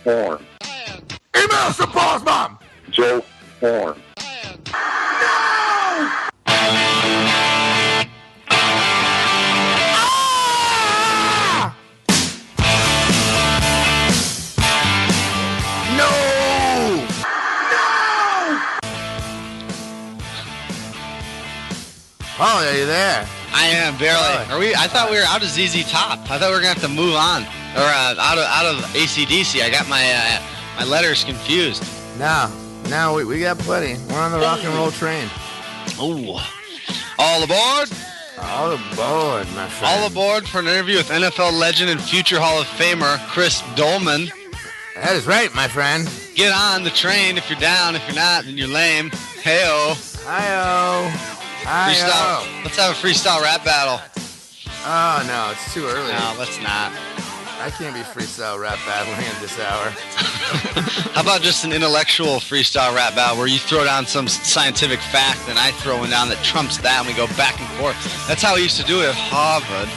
Horn. Email some balls, Mom! Joe Horn. Oh, are you there? I am, barely. Are we? I thought we were out of ZZ Top. I thought we were going to have to move on. Or out of AC/DC. I got my letters confused. No, we got plenty. We're on the rock and roll train. Oh, all aboard? All aboard, my friend. All aboard for an interview with NFL legend and future Hall of Famer Chris Doleman. That is right, my friend. Get on the train if you're down. If you're not, then you're lame. Hey-o. Hi-oh. Freestyle. Let's have a freestyle rap battle. Oh, no, it's too early. No, let's not. I can't be freestyle rap battling at this hour. How about just an intellectual freestyle rap battle where you throw down some scientific fact and I throw one down that trumps that and we go back and forth? That's how we used to do it at Harvard,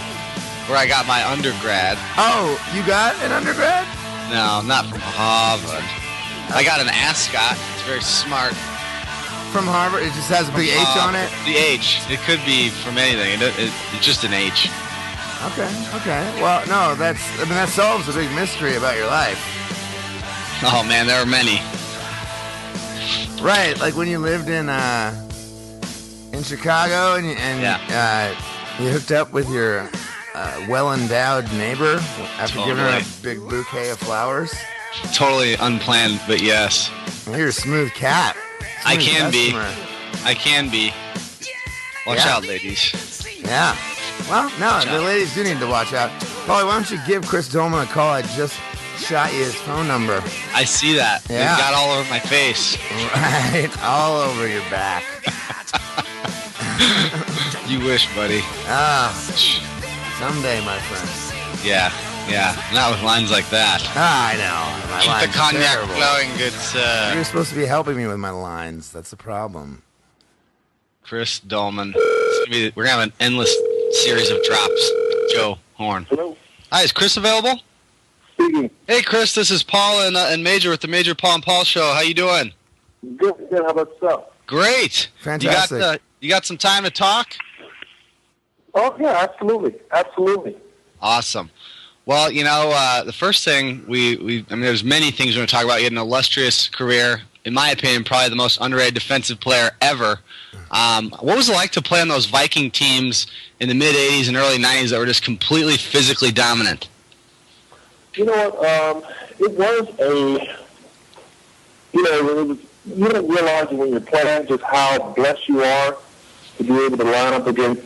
where I got my undergrad. Oh, you got an undergrad? No, not from Harvard. I got an ascot. It's very smart. From Harvard? It just has a big H on it? The H. It could be from anything. It's just an H. Okay. Well, no, that solves a big mystery about your life. Oh, man, there are many. Right, like when you lived in Chicago and you hooked up with your well-endowed neighbor after giving her a big bouquet of flowers. Totally unplanned, but yes. Well, you're a smooth cat. I can be. Watch out, ladies. Yeah. Well, no, the ladies do need to watch out. Paulie, why don't you give Chris Doleman a call? I just shot you his phone number. I see that. Yeah. It got all over my face. Right, all over your back. You wish, buddy. Someday, my friend. Yeah. Not with lines like that. I know. My Keep the cognac terrible. flowing. It's You're supposed to be helping me with my lines. That's the problem. Chris Doleman. We're going to have an endless series of drops. Joe Horn. Hello. Hi, is Chris available? Speaking. Hey, Chris, this is Paul and Major with the Major Paul and Paul Show. How you doing? Good. How about yourself? Great. Fantastic. You got some time to talk? Oh, yeah, absolutely. Awesome. Well, the first thing there's many things we're going to talk about. You had an illustrious career. In my opinion, probably the most underrated defensive player ever. What was it like to play on those Viking teams in the mid-'80s and early '90s that were just completely physically dominant? You know what? It was you don't realize when you're playing just how blessed you are to be able to line up against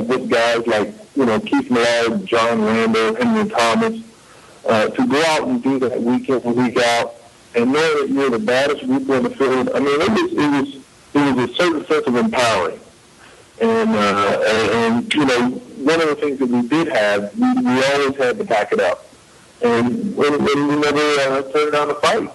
with guys like, Keith Millard, John Randall, Henry Thomas, to go out and do that week in and week out and know that you're the baddest group on the field. I mean, it was a certain sense of empowering. And one of the things that we did have, we always had to back it up. And we never turned down the fight.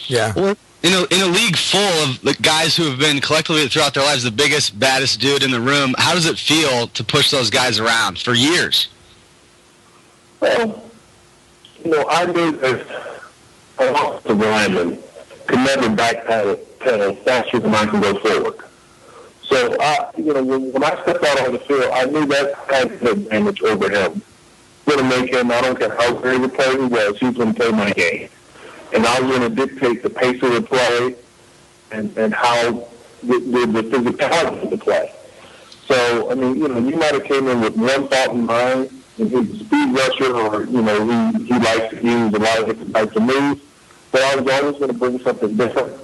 Yeah. Well, in a league full of the guys who have been collectively throughout their lives the biggest, baddest dude in the room, how does it feel to push those guys around for years? Well, I knew that an offensive lineman could never backpedal faster than I can go forward. So, when I stepped out on the field, I knew that I had an advantage over him. Going to make him, I don't care how great a player he was going to play my game. And I was going to dictate the pace of the play and how the physicality of the play. So, you might have came in with one thought in mind, and he's a speed rusher, or, he likes to use a lot of different types of moves. But I was always going to bring something different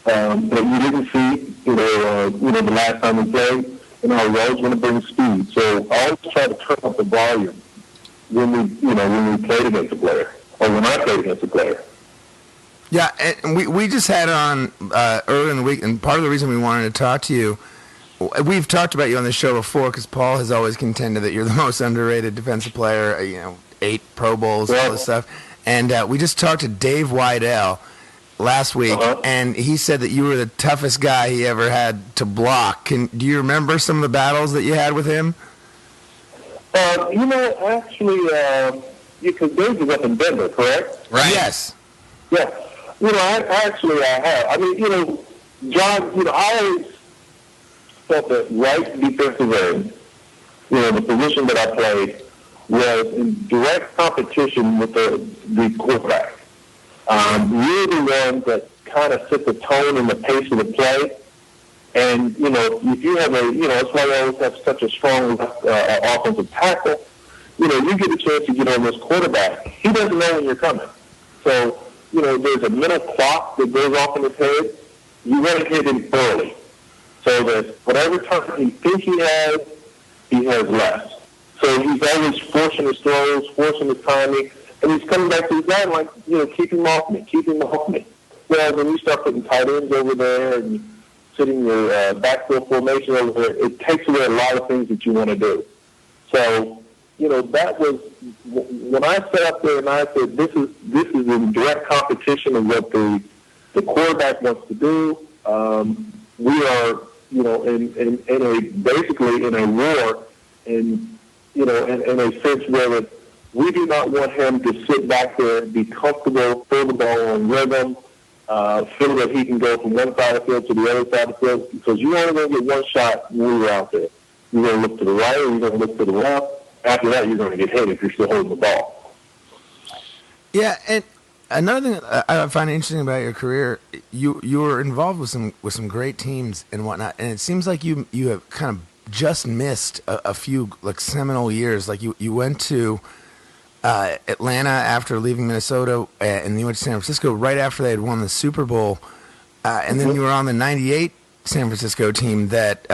that you didn't see, the last time we played. And I was always going to bring speed. So I always try to turn up the volume when we played against a player, or when I played against a player. Yeah, and we just had on earlier in the week, and part of the reason we wanted to talk to you, we've talked about you on the show before because Paul has always contended that you're the most underrated defensive player, 8 Pro Bowls, all this stuff. And we just talked to Dave Weidel last week, and he said that you were the toughest guy he ever had to block. Do you remember some of the battles that you had with him? Actually, because Dave's is up in Denver, correct? Right. Yes. Yeah. I have. I mean, John, I always felt that right defensive end, the position that I played, was in direct competition with the quarterback. You're the one that kind of set the tone and the pace of the play. And, if you have that's why you always have such a strong offensive tackle. You get a chance to get on this quarterback. He doesn't know when you're coming. So, there's a mental clock that goes off in his head. You want to hit him early so that whatever time he thinks he has less. So he's always forcing his throws, forcing his timing, and he's coming back to his guy like, keep him off me. Well, when you start putting tight ends over there and sitting your backfield formation over there, it takes away a lot of things that you want to do. So, that was when I sat up there and I said, this is in direct competition of what the quarterback wants to do. We are, basically in a war, in a sense where we do not want him to sit back there and be comfortable, throw the ball on rhythm, feel that he can go from one side of the field to the other side of the field, because you're only going to get one shot when you're out there. You're going to look to the right or you're going to look to the left. After that, you're going to get hit if you're still holding the ball. Yeah, and another thing I find interesting about your career, you were involved with some great teams and whatnot, and it seems like you have kind of just missed a few like seminal years. Like you went to Atlanta after leaving Minnesota, and you went to San Francisco right after they had won the Super Bowl, and then you were on the '98 San Francisco team that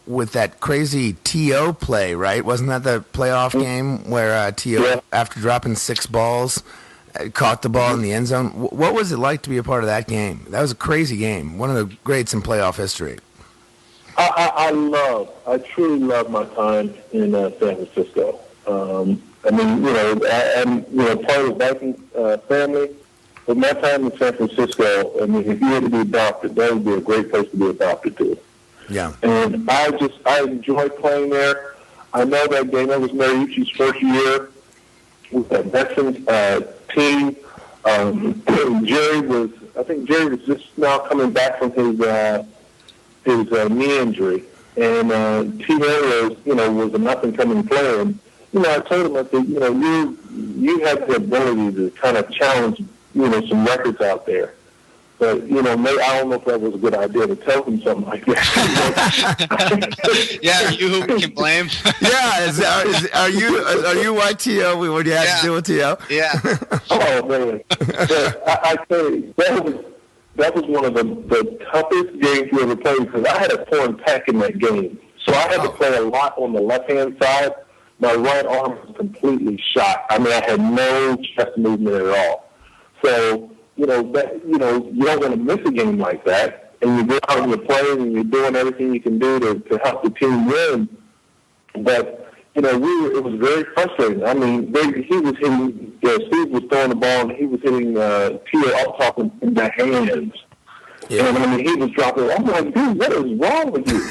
with that crazy T.O. play, right? Wasn't that the playoff game where T.O., after dropping 6 balls, caught the ball in the end zone? What was it like to be a part of that game? That was a crazy game, one of the greats in playoff history. I truly love my time in San Francisco. I'm part of the banking family. But my time in San Francisco, I mean, if you had to be adopted, that would be a great place to be adopted to. Yeah. And I enjoy playing there. I know that game. That was Mariucci's first year with that veterans team. I think Jerry was just now coming back from his knee injury. And T.O. was a nothing-coming player. And, I told him, I said, you have the ability to kind of challenge some records out there. But, maybe I don't know if that was a good idea to tell him something like that. Yeah, you who we can blame. Yeah, are you like T.O.? What do you have to do with T.O.? Yeah. Oh, man. But I tell you, that was one of the toughest games we ever played because I had a torn pec in that game. So I had to play a lot on the left-hand side. My right arm was completely shot. I mean, I had no chest movement at all. So, you don't want to miss a game like that. And you go out and you're playing and you're doing everything you can do to help the team win. But, it was very frustrating. I mean, he was hitting, Steve was throwing the ball and he was hitting T.O. up top in the hands. Yeah. And, I mean, he was dropping. I'm like, dude, what is wrong with you?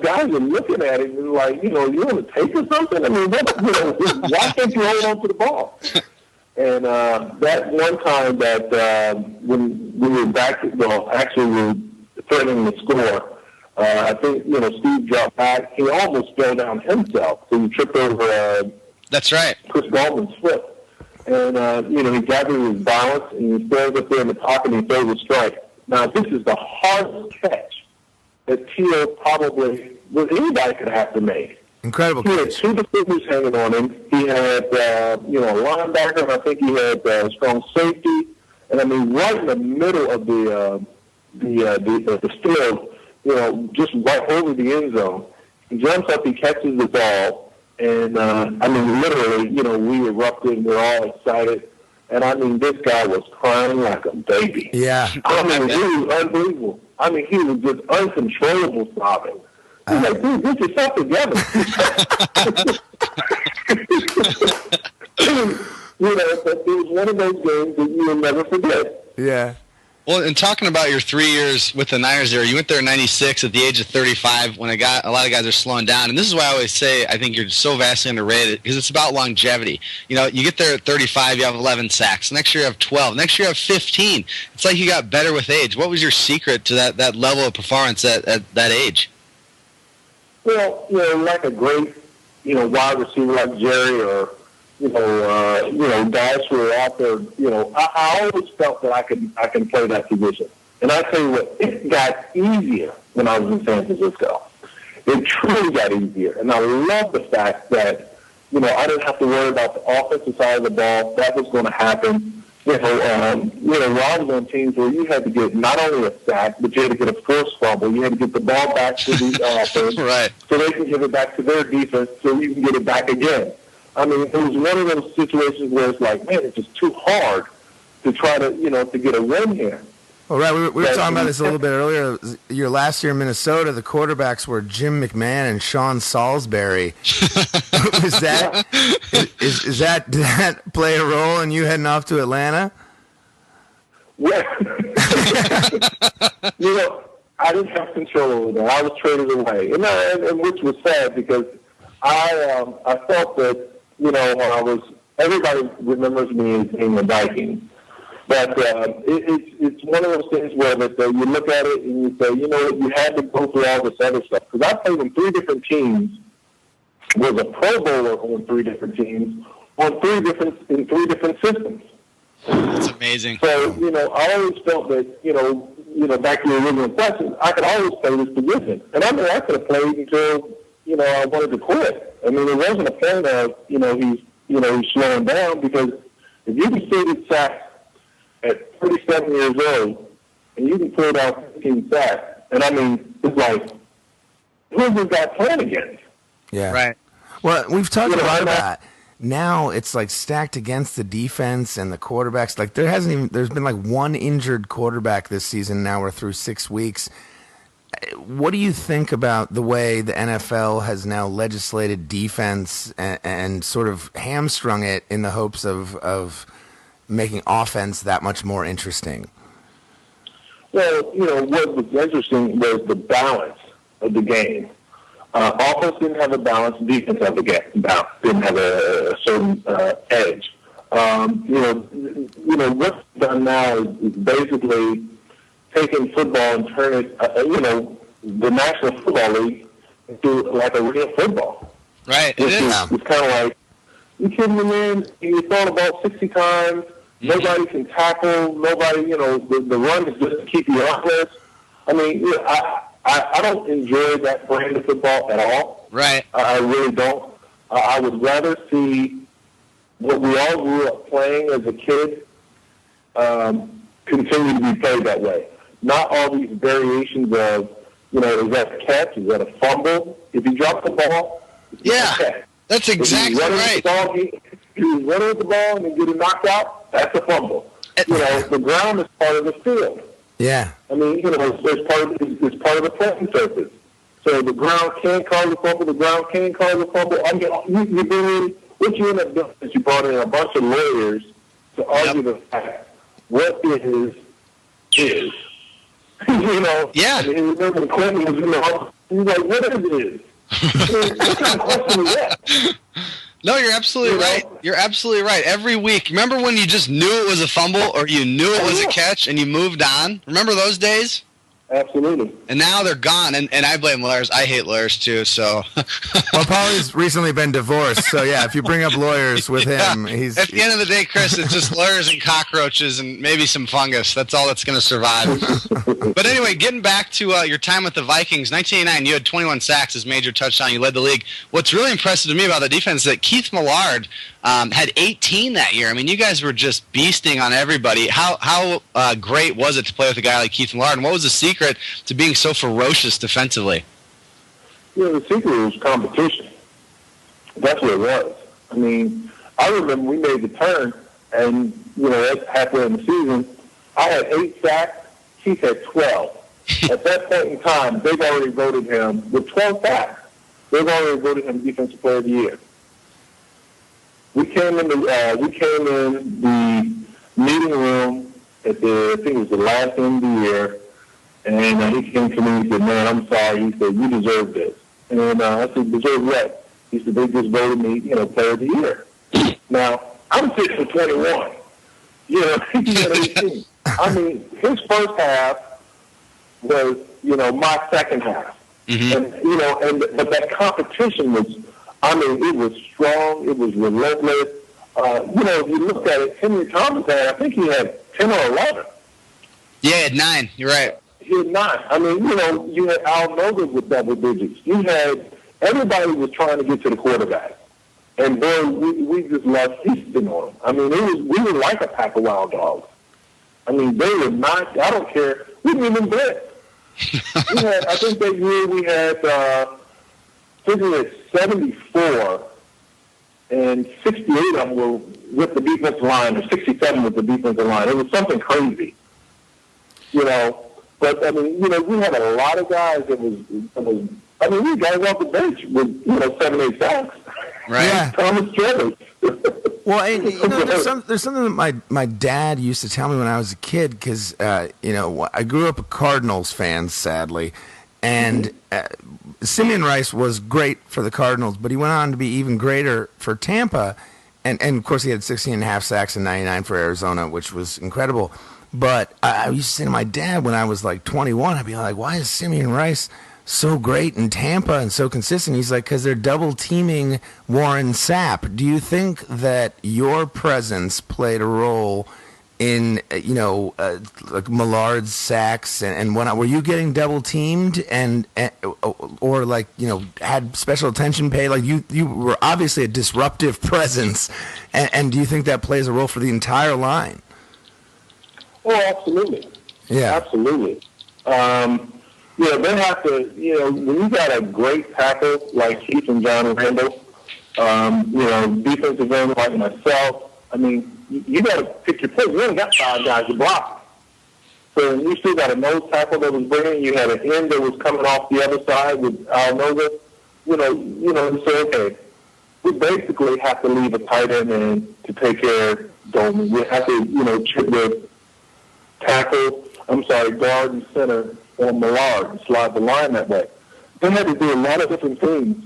Guys are looking at him and like, you want to take or something? I mean, why can't you hold on to the ball? And that one time that when we were back, actually we were threatening the score, I think, Steve dropped back. He almost fell down himself. So he tripped over That's right. Chris Ballman's foot. And, he gathered his balance and he stands up there in the pocket and he throws a strike. Now, this is the hardest catch that T.O. probably, anybody could have to make. Incredible. He had 2 defenders hanging on him. He had, a linebacker, and I think he had a strong safety. And I mean, right in the middle of the field, just right over the end zone, he jumps up, he catches the ball, and literally, we erupted. We're all excited, and I mean, this guy was crying like a baby. Yeah. I mean, he was unbelievable. I mean, he was just uncontrollable sobbing. He's like, dude, get yourself together. But it was one of those games that you will never forget. Yeah. Well, and talking about your 3 years with the Niners there, you went there in 96 at the age of 35 when a lot of guys are slowing down. And this is why I always say I think you're so vastly underrated because it's about longevity. You know, you get there at 35, you have 11 sacks. Next year you have 12. Next year you have 15. It's like you got better with age. What was your secret to that level of performance at that age? Well, like a great, wide receiver like Jerry or, guys who are out there, I always felt that I can play that position. And I tell you what, it got easier when I was in San Francisco. It truly got easier. And I love the fact that, I didn't have to worry about the offensive side of the ball. That was going to happen. While I was on teams where you had to get not only a sack, but you had to get a forced fumble. You had to get the ball back to the offense right. So they can give it back to their defense so you can get it back again. I mean, it was one of those situations where it's like, man, it's just too hard to try to, to get a win here. Well, right, we were talking about this a little bit earlier. Your last year in Minnesota, the quarterbacks were Jim McMahon and Sean Salisbury. Did that play a role in you heading off to Atlanta? Yeah. I didn't have control over that. I was traded away, and which was sad because I felt that, when everybody remembers me as being a Viking. But it's one of those things where that you look at it and you say, you had to go through all this other stuff. Because I played on 3 different teams, was a Pro Bowler on 3 different teams, in 3 different systems. That's amazing. So, I always felt that, back to your original question, I could always play this position. And I mean, I could have played until, I wanted to quit. I mean, it wasn't a point of, he's slowing down because if you conceded sacks at 37 years old, and you can pull down 15 sacks, and I mean, it's like, who's this guy playing against? Yeah. Right. Well, we've talked about that. Now it's like stacked against the defense and the quarterbacks. Like there's been like 1 injured quarterback this season. Now we're through 6 weeks. What do you think about the way the NFL has now legislated defense and sort of hamstrung it in the hopes of making offense that much more interesting? Well, what was interesting was the balance of the game. Offense didn't have a balance. Defense didn't have a certain edge. What's done now is basically taking football and turn it, the National Football League into like a real football. Right. It's kind of like you kidding me, man? You throw the ball 60 times. Nobody can tackle. Nobody, the run is just to keep you honest. I mean, I don't enjoy that brand of football at all. Right. I really don't. I would rather see what we all grew up playing as a kid continue to be played that way. Not all these variations of, is that a catch? Is that a fumble? If you drop the ball, yeah, that's exactly right. If you run with the ball and you get it knocked out, that's a fumble. The ground is part of the field. Yeah. I mean, it's part of the playing surface. So the ground can cause a fumble. The ground can cause a fumble. I mean, what you end up doing is you brought in a bunch of lawyers to argue the fact what is. Yeah. I mean, remember Clinton was in the house. He's like, what is it? What kind of question is that? No, you're absolutely right. You're absolutely right. Every week, remember when you just knew it was a fumble or you knew it was a catch and you moved on? Remember those days? Absolutely. And now they're gone, and I blame lawyers. I hate lawyers too, so. Well, Paulie's recently been divorced, so yeah, if you bring up lawyers with him, he's... At the end of the day, Chris, it's just lawyers and cockroaches and maybe some fungus. That's all that's going to survive. But anyway, getting back to your time with the Vikings, 1989, you had 21 sacks as major touchdown. You led the league. What's really impressive to me about the defense is that Keith Millard had 18 that year. I mean, you guys were just beasting on everybody. How great was it to play with a guy like Keith Millard, and what was the secret to being so ferocious defensively? The secret was competition. That's what it was. I mean, I remember we made the turn, and, halfway in the season, I had 8 sacks, Keith had 12. At that point in time, they've already voted him with 12 sacks. They've already voted him Defensive Player of the Year. We came in the meeting room at I think it was the last end of the year, and he came to me and said, "Man, I'm sorry." He said, "You deserve this." And I said, "Deserve what?" He said, "They just voted me, Player of the Year." Now, I'm 6 for 21. He had 18. I mean, his first half was, my second half. And, but that competition was, it was strong. It was relentless. If you look at it, Henry Thomas I think he had 10 or 11. Yeah, he had 9. You're right. He had 9. I mean, you had Al Noga with double digits. You had, everybody was trying to get to the quarterback. And then we just left feasting on them. I mean, we were like a pack of wild dogs. I mean, they were not, I don't care, we didn't even blitz. I think that year we had, figured at 74, and 68 of them were with the defensive line, or 67 with the defensive line. It was something crazy, But, I mean, we had a lot of guys that was we had guys off the bench with, 7, 8 sacks. Right. Yeah. Thomas Travers. Well, and, there's something that my dad used to tell me when I was a kid, because, I grew up a Cardinals fan, sadly, and Simeon Rice was great for the Cardinals, but he went on to be even greater for Tampa, and of course he had 16.5 sacks and 99 for Arizona, which was incredible. But I used to say to my dad when I was like 21, I'd be like, why is Simeon Rice so great in Tampa and so consistent? He's like, because they're double teaming Warren Sapp. Do you think that your presence played a role in, like Millard's sacks and whatnot? Were you getting double teamed or like, had special attention paid? Like you were obviously a disruptive presence. And do you think that plays a role for the entire line? Oh, absolutely. Yeah. Absolutely. They have to, when you got a great tackle like Keith and John Randall, defensive end like myself, I mean, you got to pick your place. You only got 5 guys to block. So you still got a nose tackle that was bringing. You had an end that was coming off the other side with Al Noga. So, okay, we basically have to leave a tight end in to take care of Doleman. We have to, chip the guard and center on Millard and slide the line that way. They had to do a lot of different things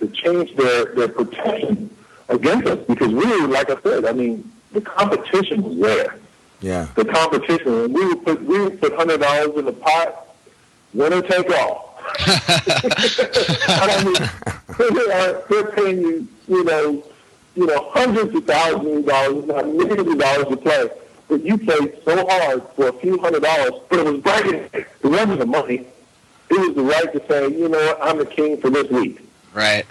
to change their protection against us, because we were, like I said, I mean, the competition was there. Yeah. The competition, and we would put $100 in the pot, winner take all. I mean, they're paying you, hundreds of thousands of dollars, not millions of dollars to play. But you played so hard for a few $100, but it was bragging. It wasn't the money. It was the right to say, I'm the king for this week. Right.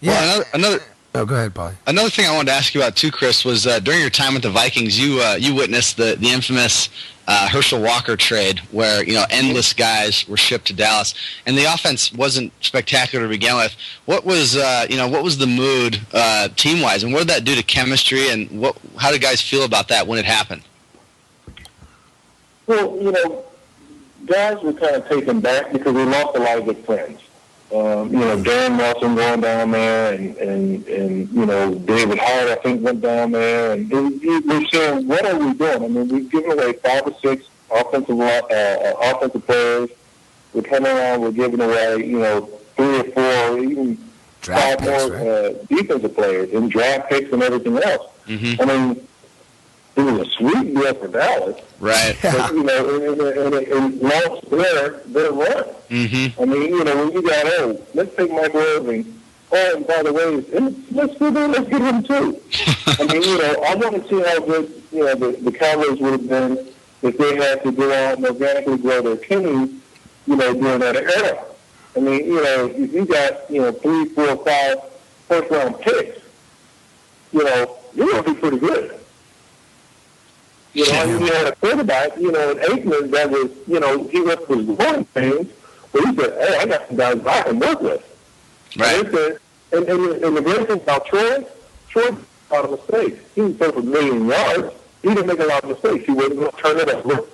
Yeah. Well, another. Oh, go ahead, Paulie. Another thing I wanted to ask you about too, Chris, was during your time with the Vikings, you witnessed the infamous Herschel Walker trade, where endless guys were shipped to Dallas, and the offense wasn't spectacular to begin with. What was the mood team wise, and what did that do to chemistry, and how did guys feel about that when it happened? Well, guys were kind of taken back because we lost a lot of good friends. Darren Nelson going down there, and David Hart, I think, went down there, and we're saying, what are we doing? I mean, we've given away 5 or 6 offensive players. We're coming around, we're giving away, 3 or 4, even draft 5 picks, more defensive players and draft picks and everything else. Mm-hmm. I mean, it was a sweet deal for Dallas. Right. But, and lost their run. Mm-hmm. I mean, when you got, let's take Michael Irving. Oh, and by the way, let's get him too. I mean, I want to see how good, the Cowboys would have been if they had to go out and organically grow their team, during that era. I mean, if you got, 3, 4, 5 first-round picks, you're going to be pretty good. You had a quarterback, in Aikman that was, he went for his growing pains, but he said, hey, I got some guys I can work with. Right. And the great thing about Troy made a lot of mistakes. He was over 1 million yards. He didn't make a lot of mistakes. He wasn't going to turn it over.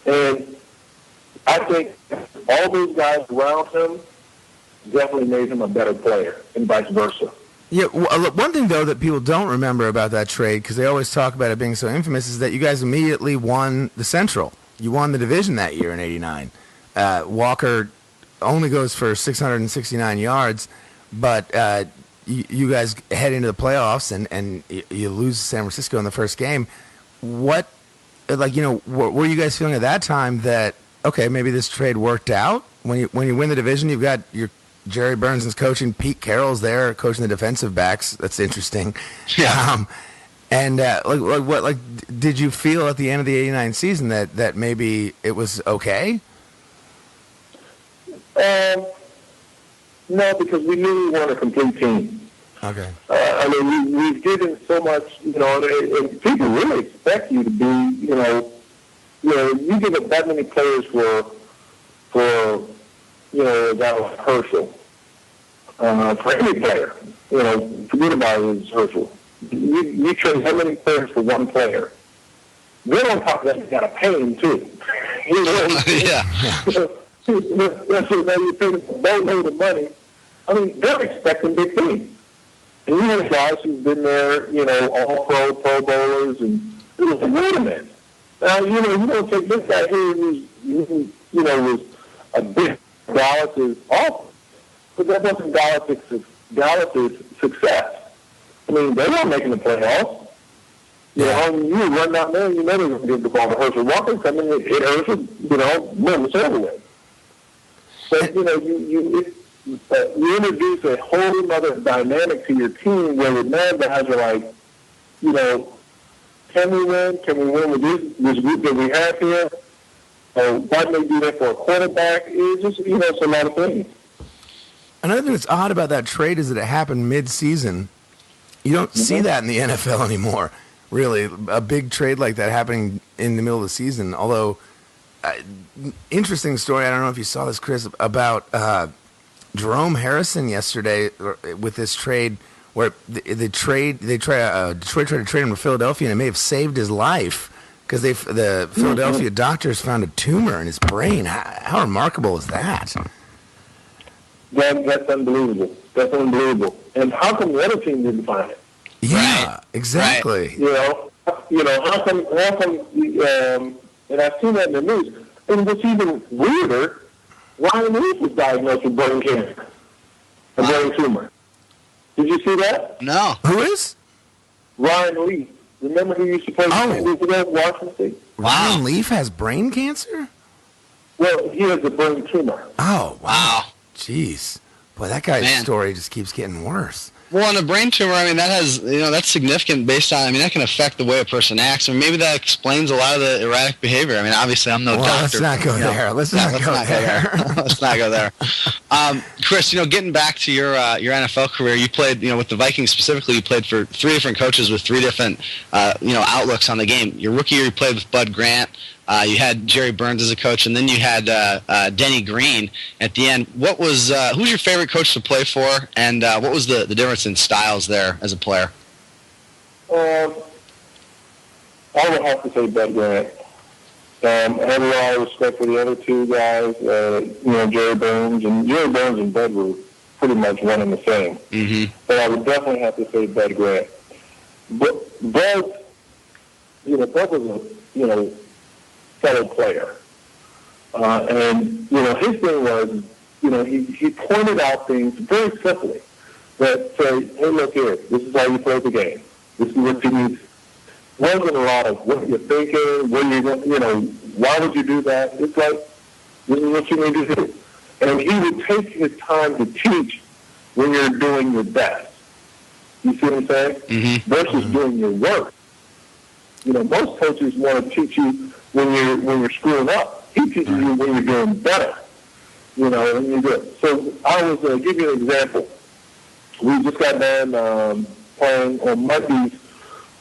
And I think all those guys around him definitely made him a better player, and vice versa. Yeah, one thing, though, that people don't remember about that trade, because they always talk about it being so infamous, is that you guys immediately won the Central. You won the division that year in '89. Walker only goes for 669 yards, but you guys head into the playoffs, and you lose to San Francisco in the first game. What, like, were you guys feeling at that time that, okay, maybe this trade worked out? When you win the division, you've got your Jerry Burns is coaching, Pete Carroll's there coaching the defensive backs. That's interesting. Yeah. Did you feel at the end of the '89 season that maybe it was okay? No, because we knew we weren't a complete team. Okay. I mean, we've given so much, and people really expect you to be, you give up that many players for a guy like Herschel. For any player, forget about it as Herschel. You trade how many players for one player? Then on top of that, you got to pay him too. Yeah. That's what you pay them a boatload of money. I mean, they're expecting big things. And you have guys who've been there, all pro bowlers, and it was like, wait a minute. Now, you don't take this guy here who was a big Dallas' offense. But that wasn't Dallas' success. I mean, they weren't making the playoffs. You run down there, you never going to give the ball to Herschel Walker. I mean, it Herschel, boom, it's over with. But, you introduce a whole other dynamic to your team where the now guys are like, can we win? Can we win with this group that we have here? Why do they do that for a quarterback? It's just, it's a lot of things. Another thing that's odd about that trade is that it happened mid-season. You don't see that in the NFL anymore, really. A big trade like that happening in the middle of the season. Although, interesting story, I don't know if you saw this, Chris, about Jerome Harrison yesterday with this trade where Detroit tried to trade him to Philadelphia, and it may have saved his life because the Philadelphia doctors found a tumor in his brain. How remarkable is that? That's unbelievable. That's unbelievable. And how come the other team didn't find it? Yeah, exactly. Right. How come, and I've seen that in the news. And what's even weirder, Ryan Leaf was diagnosed with brain cancer, a brain tumor. Did you see that? No. Who is? Ryan Leaf. Remember who used to play Washington State? Ryan Leaf has brain cancer? Well, he has a brain tumor. Oh, wow. Jeez. Boy, that guy's story just keeps getting worse. Well, on a brain tumor, I mean, that has, that's significant based on, that can affect the way a person acts. I mean, maybe that explains a lot of the erratic behavior. I mean, obviously, I'm no doctor. Let's not go there. Let's not go there. Let's not go there. Chris, getting back to your NFL career, you played, with the Vikings specifically, you played for 3 different coaches with 3 different, outlooks on the game. Your rookie year, you played with Bud Grant. You had Jerry Burns as a coach, and then you had Denny Green at the end. What was who's your favorite coach to play for, and what was the difference in styles there as a player? I would have to say Bud Grant. I have a lot of respect for the other 2 guys, Jerry Burns. And Jerry Burns and Bud were pretty much one and the same. Mm-hmm. But I would definitely have to say Bud Grant. But Bud was a, fellow player. And his thing was, he pointed out things very simply that say, hey, look here, this is how you play the game. This is what you need. Wasn't a lot of what you're thinking, what you're going, why would you do that? It's like, this is what you need to do. And he would take his time to teach when you're doing your best. You see what I'm saying? Mm-hmm. Versus doing your work. Most coaches want to teach you when you're screwing up. He teaches you when you're doing better. When you're good. So I was give you an example. We just got done playing on Mondays.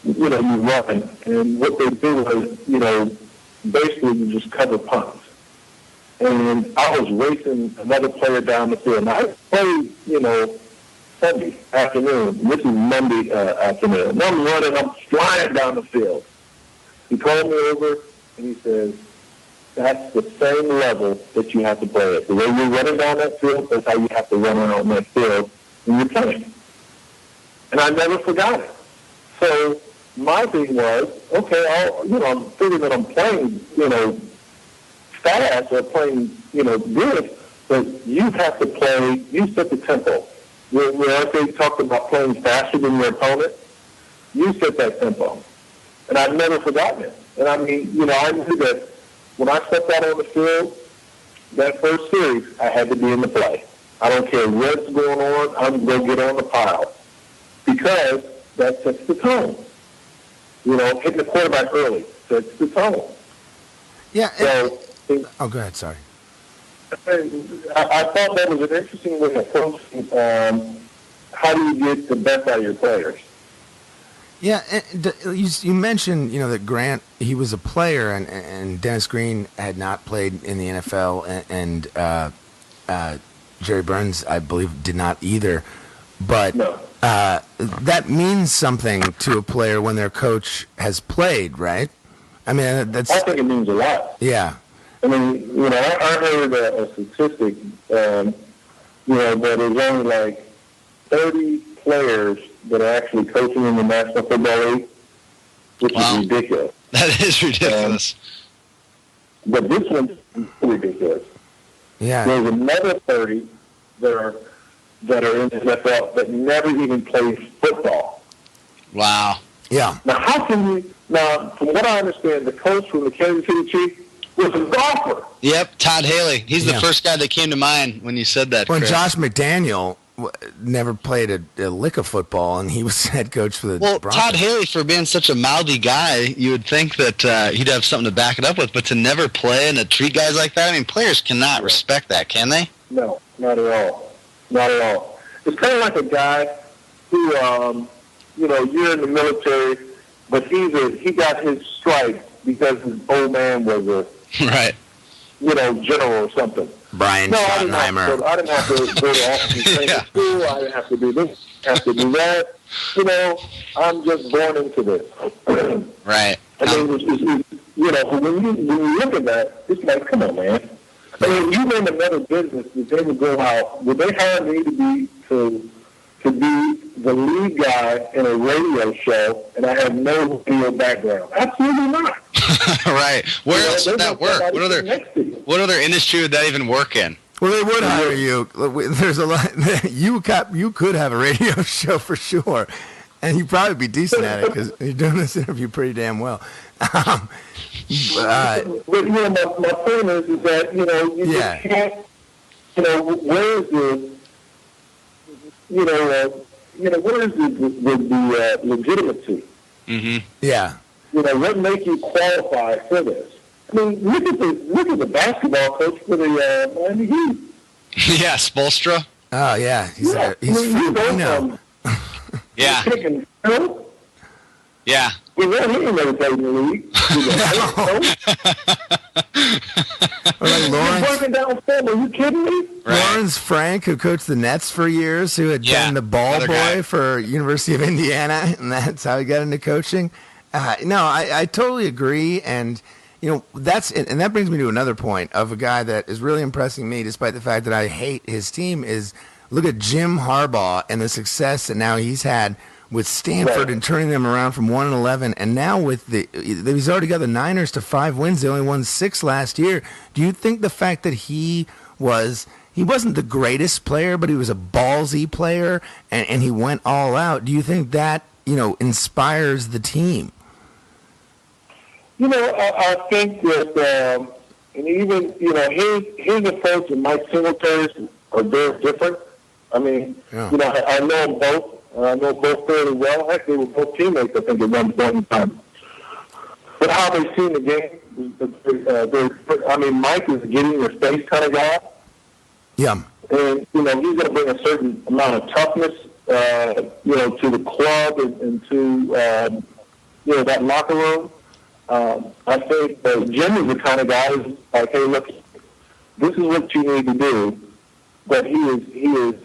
You run, and what they do is, basically you just cover punts. And I was racing another player down the field. And I played, Sunday afternoon. This is Monday afternoon. And I'm running, I'm flying down the field. He called me over, and he says, that's the same level that you have to play at. The way you're running down that field, that's how you have to run around that field when you're playing. And I never forgot it. So my thing was, okay, I'm figuring that I'm playing, fast or playing, good, but you have to play, you set the tempo. Where they talked about playing faster than your opponent, you set that tempo. And I've never forgotten it. And I mean, I knew that when I stepped out on the field, that first series, I had to be in the play. I don't care what's going on, I'm going to get on the pile. Because that sets the tone. Hitting the quarterback early sets the tone. Yeah. So, go ahead, sorry. I thought that was an interesting way of approaching how do you get the best out of your players. Yeah, and you mentioned, that Grant, he was a player, and Dennis Green had not played in the NFL, and Jerry Burns, I believe, did not either. But no. That means something to a player when their coach has played, right? I mean, I think it means a lot. Yeah. I mean, I heard a statistic, that there's only like 30 players that are actually coaching in the National Football League, which is ridiculous. That is ridiculous. But this one's ridiculous. Yeah. There's another 30 that are in the NFL that never even played football. Wow. Yeah. Now, from what I understand, the coach from the Kansas City Chiefs was a golfer. Yep, Todd Haley. He's the first guy that came to mind when you said that, When Chris. Josh McDaniel never played a lick of football, and he was head coach for the Broncos. Todd Haley, for being such a mouthy guy, you would think that he'd have something to back it up with, but to never play and to treat guys like that, I mean, players cannot respect that, can they? No, not at all. Not at all. It's kind of like a guy who, you're in the military, but he got his stripes because his old man was a right, general or something. Brian Schottenheimer. I didn't have to go to officer training school. I didn't have to do this, have to do that. I'm just born into this. right. I mean, when you look at that, it's like, come on, man. I mean, you in another business that they would go out. Would they hire me to be the lead guy in a radio show, and I have no radio background? Absolutely not. Right. Where else would that work? What other industry would that even work in? Well, they would hire you. There's a lot. You could have a radio show for sure, and you'd probably be decent at it because you're doing this interview pretty damn well. But my point is that you just can't. Where is the where is the legitimacy? Mm-hmm. Yeah. What makes you qualify for this? I mean, look at the basketball coach for the Miami Heat. Yeah, Spoelstra. Oh yeah, he's Filipino. Yeah. Kicking Phil. Yeah. He ain't never played in the league. Like Lawrence, breaking down film. Are you kidding me? Right. Lawrence Frank, who coached the Nets for years, who had been the ball boy for University of Indiana, and that's how he got into coaching. No, I totally agree, and that brings me to another point of a guy that is really impressing me, despite the fact that I hate his team. Is look at Jim Harbaugh and the success that now he's had with Stanford and turning them around from 1-11, and now with he's already got the Niners to 5 wins. They only won 6 last year. Do you think the fact that he wasn't the greatest player, but he was a ballsy player, and he went all out, do you think that inspires the team? I think that, and even his approach and Mike Singletary's are very different. I mean, I know them both. I know both fairly well. Heck, they were both teammates, I think, at one point in time. But how they see the game, Mike is a get in your face kind of guy. Yeah. And, he's going to bring a certain amount of toughness, to the club and to, that locker room. I think Jim is the kind of guy who's like, hey, look, this is what you need to do. But he is,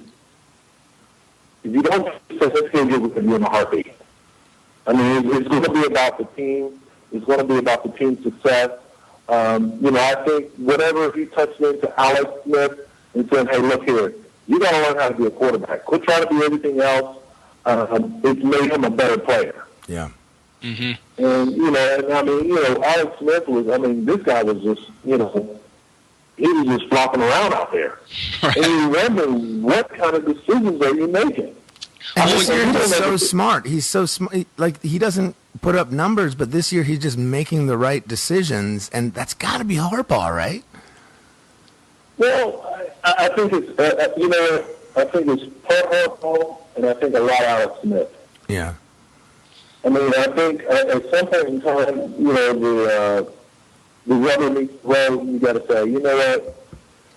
if you don't say let's go get with you in a heartbeat. I mean, it's going to be about the team. It's going to be about the team's success. I think whatever he touched into Alex Smith and said, hey, look here, you got to learn how to be a quarterback. Quit trying to be everything else. it's made him a better player. Yeah. Mm-hmm. And, and I mean, Alex Smith this guy was just, he was just flopping around out there. Right. And you wonder, what kind of decisions are you making? And this year he's so smart. He's so smart. Like, he doesn't put up numbers, but this year he's just making the right decisions, and that's got to be Harbaugh, right? Well, I think it's, I think it's part Harbaugh, and I think a lot Alex Smith. Yeah. I mean, I think at some point in time, the rubber meets the road, you got to say, you know what,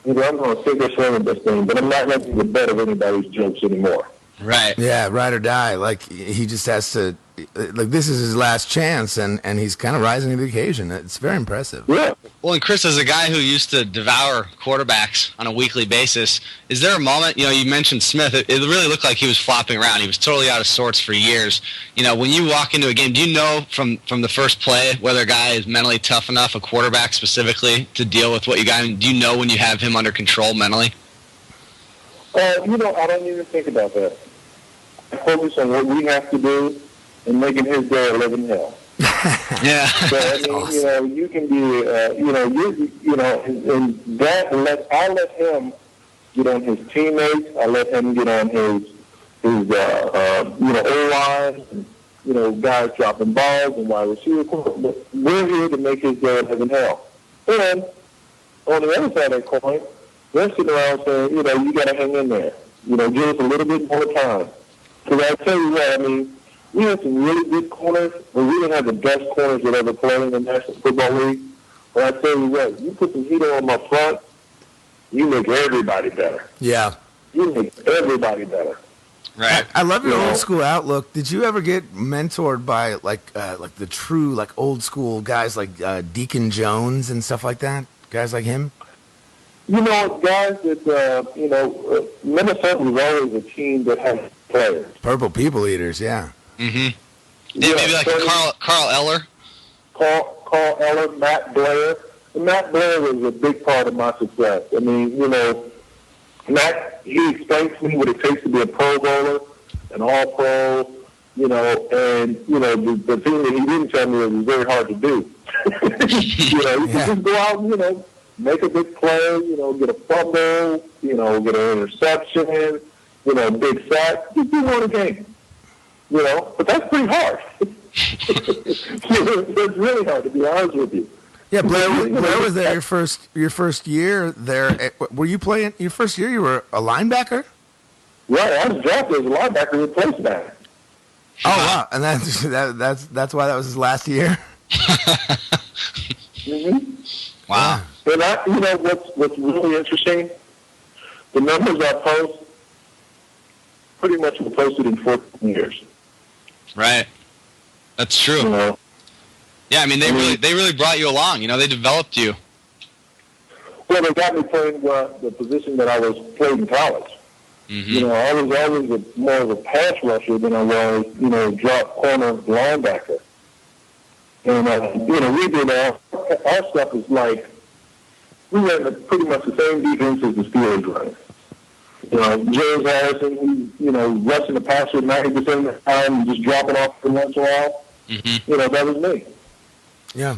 I'm going to take a swing at this thing, but I'm not making the bet of anybody's jokes anymore. Right. Yeah, ride or die. Like, he just has to, like, this is his last chance, and he's kind of rising to the occasion. It's very impressive. Yeah. Well, and Chris, as a guy who used to devour quarterbacks on a weekly basis, is there a moment, you mentioned Smith, it really looked like he was flopping around. He was totally out of sorts for years. When you walk into a game, do you know from the first play whether a guy is mentally tough enough, a quarterback specifically, to deal with what you got? Do you know when you have him under control mentally? I don't even think about that. I focus on what we have to do and making his day a living hell. Yeah. So, I mean, awesome. You can be, and that I let him get on his teammates. I let him get on his O-line, guys dropping balls and wide receiver. But we're here to make his day a living hell. And on the other side of that coin, they're sitting around saying, you got to hang in there. Give us a little bit more time. Because I tell you what, I mean, we had some really good corners, but we didn't have the best corners that ever played in the National Football League. But I tell you what, you put some heat on my front, you make everybody better. Yeah. You make everybody better. Right. I love your old school outlook. Did you ever get mentored by like the true old school guys like Deacon Jones and stuff like that? Guys like him? Guys that Minnesota was always a team that had players. Purple people eaters, yeah. Mm-hmm. Yeah, maybe like Carl Eller. Carl Eller, Matt Blair. And Matt Blair was a big part of my success. I mean, Matt, he explained to me what it takes to be a Pro Bowler, an All-Pro, and, the thing that he didn't tell me, it was very hard to do. You can just go out and, make a big play, get a fumble, get an interception, big sack. Just do one a game. But that's pretty hard. It's really hard, to be honest with you. Yeah, Blair was there your first year there. Were you playing your first year? You were a linebacker? Right, I was drafted as a linebacker replaced back. Oh wow, and that's why that was his last year. Mm-hmm. Wow. And what's really interesting? The numbers I post pretty much were posted in 14 years. Right. That's true. Yeah, I mean they really brought you along. They developed you. Well, they got me playing the position that I was playing in college. Mm-hmm. I was always more of a pass rusher than I was, drop corner linebacker. And we did our stuff is like we ran pretty much the same defense as the Steelers run. James Harrison, rushing the passer 90% of the time and just dropping off for once in a while. Mm-hmm. That was me. Yeah.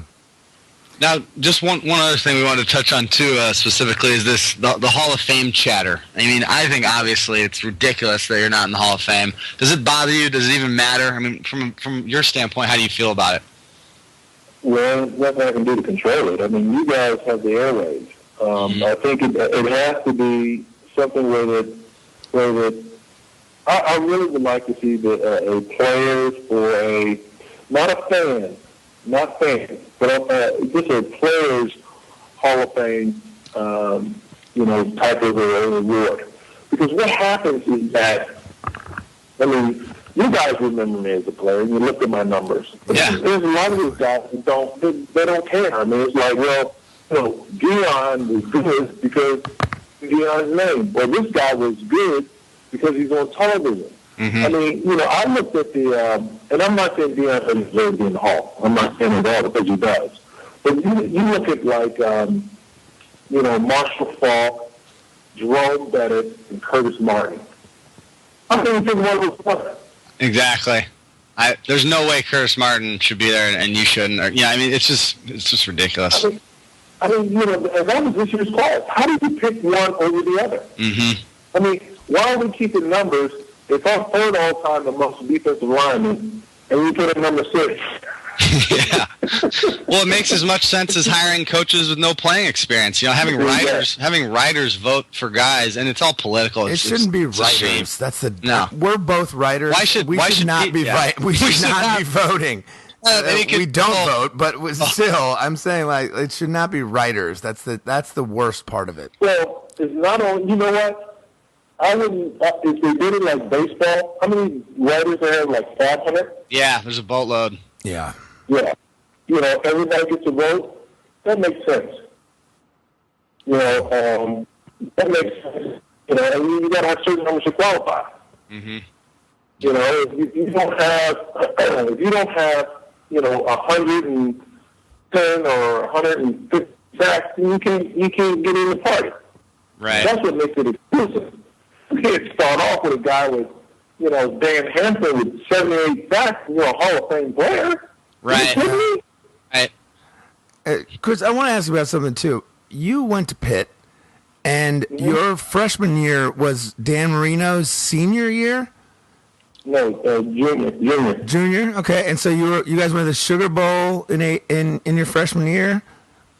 Now, just one other thing we wanted to touch on, too, specifically, is the Hall of Fame chatter. I mean, I think, obviously, it's ridiculous that you're not in the Hall of Fame. Does it bother you? Does it even matter? I mean, from your standpoint, how do you feel about it? Well, there's nothing I can do to control it. I mean, you guys have the airwaves. I think it has to be something where I really would like to see a players or not a fan, but just a players Hall of Fame, type of a reward. Because what happens is that, I mean, you guys remember me as a player, and you look at my numbers. Yeah. There's a lot of these guys who don't care. I mean, it's like, well, Deion was good because Deion's name. Well, this guy was good because he's on television. Mm-hmm. I mean, I looked at and I'm not saying Deion doesn't deserve to be in the Hall. I'm not saying it all because he does. But you look at Marshall Faulk, Jerome Bettis, and Curtis Martin. I don't even think one was one. Exactly. There's no way Curtis Martin should be there and you shouldn't. Or, yeah, I mean, it's just ridiculous. I mean, you know, and that was this year's class. How do you pick one over the other? Mm-hmm. I mean, why are we keeping numbers? If our third all-time amongst defensive linemen, and we put in number 6. Yeah. Well, it makes as much sense as hiring coaches with no playing experience. You know, having writers vote for guys, and it's all political. It shouldn't be writers. That's the no. We're both writers. We should not be voting. We don't vote, but still, I'm saying like it should not be writers. That's the worst part of it. Well, it's not only. You know what? I wouldn't. If they did it like baseball, how many writers are there? Like 500? Yeah, there's a boatload. Yeah. Yeah. You know, everybody gets a vote. That makes sense. You know, that makes sense. You know, and you got to have certain numbers to qualify. Mm-hmm. You know, if you don't have, you know, 110 or 150 sacks, you can't get in the party. Right. That's what makes it exclusive. You can't start off with a guy with, you know, Dan Hampton with 78 sacks, you know, a Hall of Fame player. Right. Right. Chris, I want to ask you about something too. You went to Pitt, and your freshman year was Dan Marino's senior year. No, junior. Junior, okay. And so you guys went to the Sugar Bowl in your freshman year,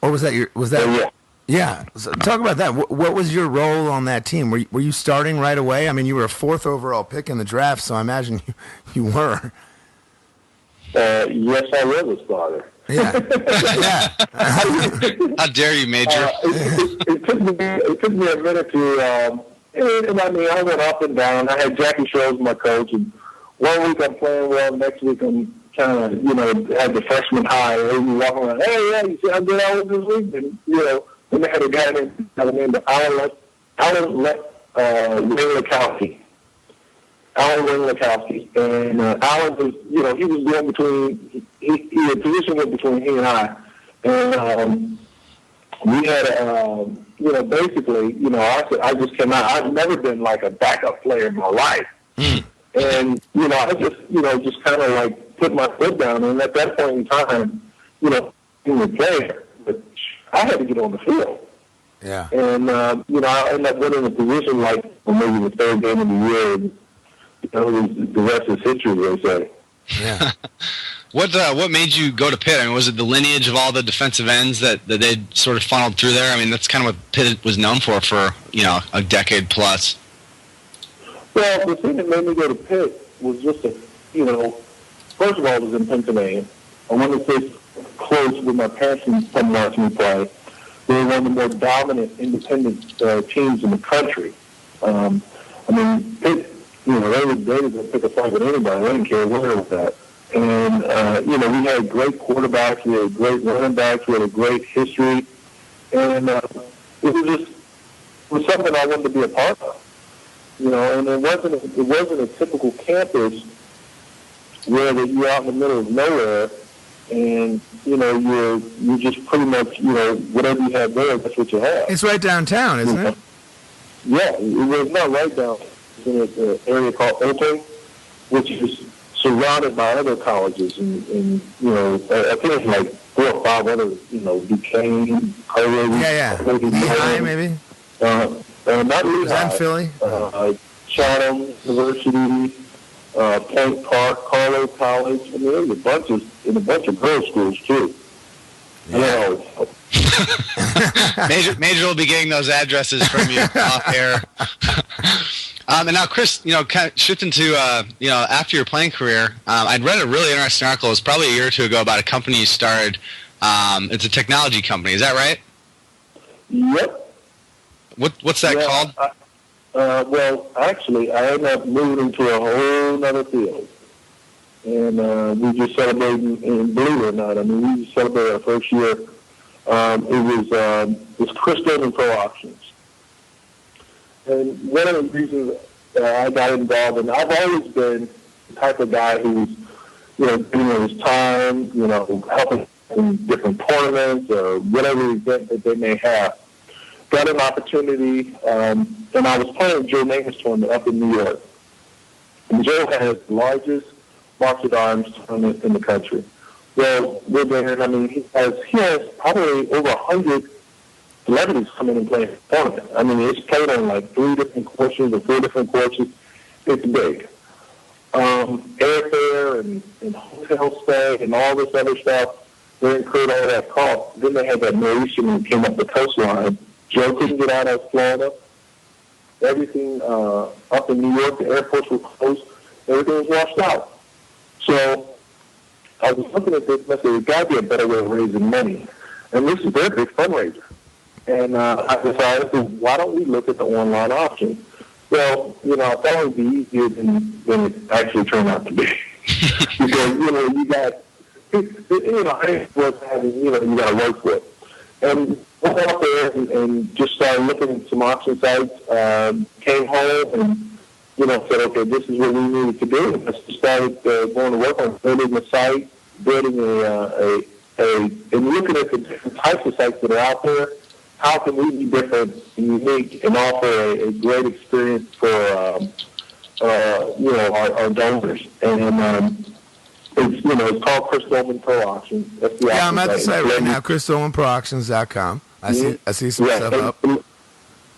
or was that Yeah. Yeah. So talk about that. What was your role on that team? Were you starting right away? I mean, you were a 4th overall pick in the draft, so I imagine you were. Yes, I was a starter. Yeah. Yeah. How dare you, Major? It took me a minute to. And I mean, I went up and down. I had Jackie Shows my coach, and one week I'm playing well, next week I'm kind of, you know, had the freshman high. And walk around, hey, yeah, you see how good I was this week? And, you know, then they had a guy named Alan Wayne-Lakowski. Alan Wayne-Lakowski. And Alan was, you know, he was going between, the position went between he and I. And we had, you know, basically, you know, I just came out. I've never been like a backup player in my life. And, you know, I just, you know, just kind of like put my foot down. And at that point in time, you know, being a player, but I had to get on the field. Yeah. And, you know, I ended up winning a position like maybe the 3rd game of the year. And, you know, the rest is history, they say. Yeah. What made you go to Pitt? I mean, was it the lineage of all the defensive ends that they sort of funneled through there? I mean, that's kind of what Pitt was known for, you know, a decade plus. Well, the thing that made me go to Pitt was just you know, first of all, it was in Pennsylvania. I wanted to stay close with my parents and come watching me play. They were one of the more dominant independent teams in the country. I mean, Pitt, you know, they would pick a fight with anybody. They didn't care where it was at. And, you know, we had great quarterbacks, we had great running backs, we had a great history. And it was something I wanted to be a part of. You know, and it wasn't a typical campus where you're out in the middle of nowhere and, you know, you're just pretty much, you know, whatever you have there, that's what you have. It's right downtown, isn't it? Yeah, it was not right down. It's in an area called Oakland, which is surrounded by other colleges, and you know, I think it's like 4 or 5 other, you know, Duquesne, Colorado. Yeah. Lehigh, maybe? Not Lehigh. Is that in Philly? Chatham University, Point Park, Carlo College. I mean, there's a bunch of girls' schools, too. Yeah. Major will be getting those addresses from you off air. And now, Chris, you know, kind of shifting to, you know, after your playing career, I'd read a really interesting article. It was probably a year or 2 ago about a company you started. It's a technology company. Is that right? Yep. What's that called? Well, actually, I ended up moving into a whole other field. And we just celebrated, and believe it or not, I mean, we just celebrated our first year. It was Crystal and Pro Auctions. And one of the reasons I got involved, and I've always been the type of guy who's, you know, giving his time, you know, helping in different tournaments or whatever event that they may have. Got an opportunity, and I was playing Joe Namath's tournament up in New York. And Joe has the largest martial arms tournament in the country. Well, we're there, and I mean, he has probably over 100 celebrities coming and playing the tournament. I mean, it's played on like 3 different courses or 4 different courses. It's big. Airfare and hotel stay and all this other stuff, they incurred all that cost. Then they had that Mauritian who came up the coastline. Joe couldn't get out of Florida. Everything up in New York, the airports were closed. Everything was washed out. So I was looking at this and I said, there's got to be a better way of raising money. And this is their big fundraiser. And I decided, why don't we look at the online option? Well, I thought it would be easier than it actually turned out to be. Because, you got, it's worth having, you got to work for it. And went out there and just started looking at some auction sites, came home and, said, okay, this is what we needed to do. And I just started going to work on building the site, building and looking at the different types of sites that are out there. How can we be different and unique and offer a great experience for, our donors? And it's called Chris Doleman Pro Auctions. That's the I'm at the site right now, ChrisDolemanProAuctions.com. I see some stuff up.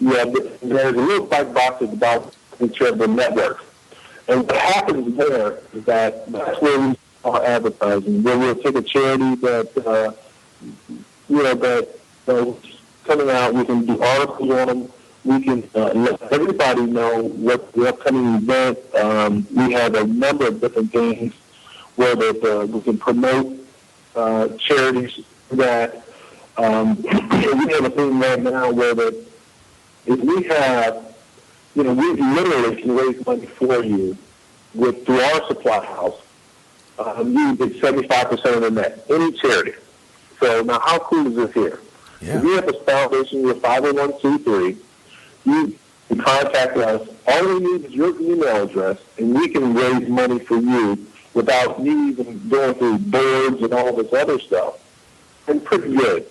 Yeah, there's a little black box at the bottom of the network. And what happens there is that's where we are advertising. Where we'll take a charity that, coming out, we can do articles on them. We can let everybody know what the upcoming event. We have a number of different things where we can promote charities that we have a thing right now where if we have, we literally can raise money for you through our supply house. You get 75% of the net, any charity. So now how cool is this here? Yeah. If you have a foundation, you're 501c3, you can contact us. All we need is your email address, and we can raise money for you without you even going through boards and all this other stuff. And pretty good.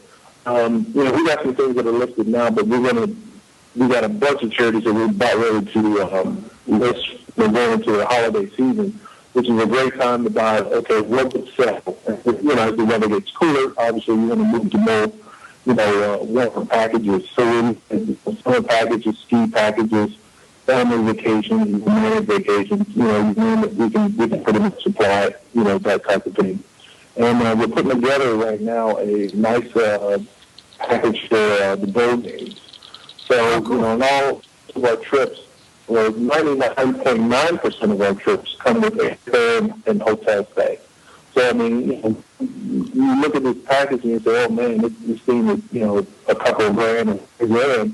We got some things that are listed now, but we got a bunch of charities that we're about ready to list. We're going into the holiday season, which is a great time to buy, okay, what would sell? As the weather gets cooler, obviously you're going to move to more warmer packages. So summer packages, ski packages, family vacations, married vacations, we can pretty much supply, that type of thing. And we're putting together right now a nice package for the boat games. So, on all of our trips, or 99.9% of our trips come with airfare and hotel stay. So, I mean, you look at this package and you say, oh, man, this thing is, a couple of grand and $3,000.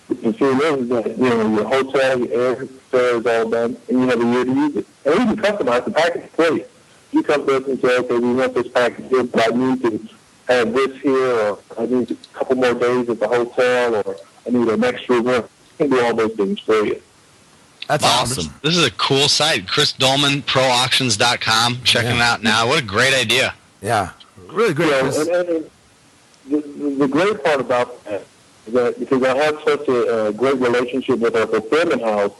The thing is that, your hotel, your airfare is all done, and you have a year to use it. And we can customize the package for you. You come to us and say, okay, we want this package here, but I need to have this here, or I need a couple more days at the hotel, or I need an extra room. We can do all those things for you. That's awesome. This is a cool site, ChrisDolemanProAuctions.com. Checking it out now. What a great idea. Yeah, really great. And the great part about that is that because I have such a great relationship with our fulfillment house,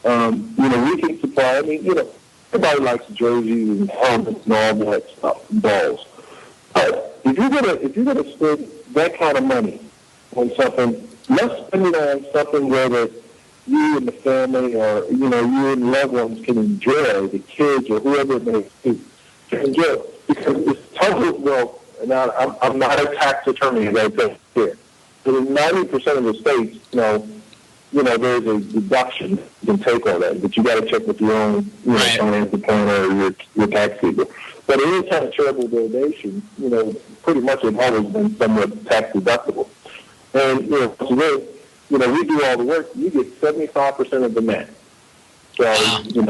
we can supply, everybody likes jerseys and helmets and all that stuff, and balls. But if you're gonna spend that kind of money on something, let's spend it on something where that you and the family, or you and loved ones can enjoy, the kids or whoever it may be, can enjoy. Because it's totally, and I'm not a tax attorney, as I say here, but in 90% of the states, there's a deduction you can take on that, but you got to check with your own, financial planner or your tax people. But any kind of charitable donation, pretty much has always been somewhat tax deductible. And, we do all the work. You get 75% of the net. So, we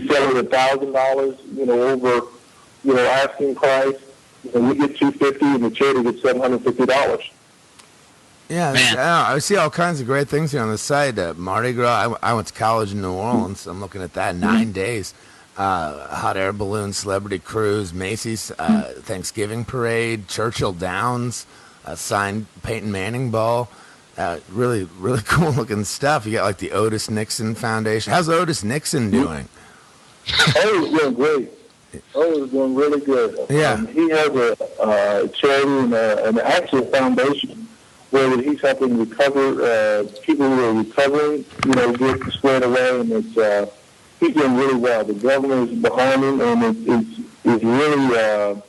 sell it $1,000, over, asking price. We get $250, and the charity gets $750. Yeah, I see all kinds of great things here on the site. Mardi Gras. I went to college in New Orleans. I'm looking at that. 9 days. Hot air balloon, celebrity cruise, Macy's Thanksgiving parade, Churchill Downs, signed Peyton Manning ball. Really, really cool looking stuff. You got like the Otis Nixon Foundation. How's Otis Nixon doing? Oh, he's doing great. Oh, he's doing really good. Yeah. He has a charity and actually a foundation where he's helping recover people who are recovering, get squared away, and it's he's doing really well. The governor is behind him, and it's really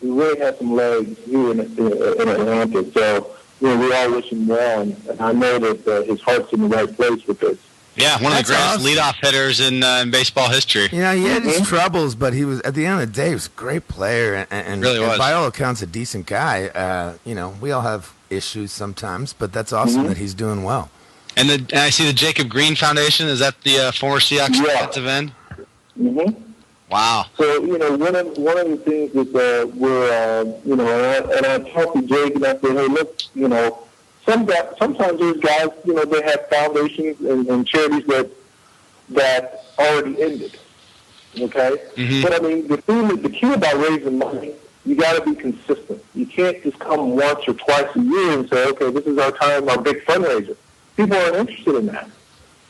he really has some legs here in Atlanta. So we all wish him well, and I know that his heart's in the right place with this. Yeah, one of the greatest awesome. leadoff hitters in baseball history. He had his troubles, but he was, at the end of the day, he was a great player and really was. by all accounts, a decent guy. We all have issues sometimes, but that's awesome that he's doing well. And I see the Jacob Green Foundation. Is that the former Seahawks defensive end? Mm-hmm. Wow. So, one of the things that we're, and I talked to Jake and I said, hey, look, sometimes there's guys, they have foundations and charities that already ended. Okay? Mm-hmm. But I mean, the key about raising money, you got to be consistent. You can't just come once or twice a year and say, okay, this is our time, our big fundraiser. People aren't interested in that.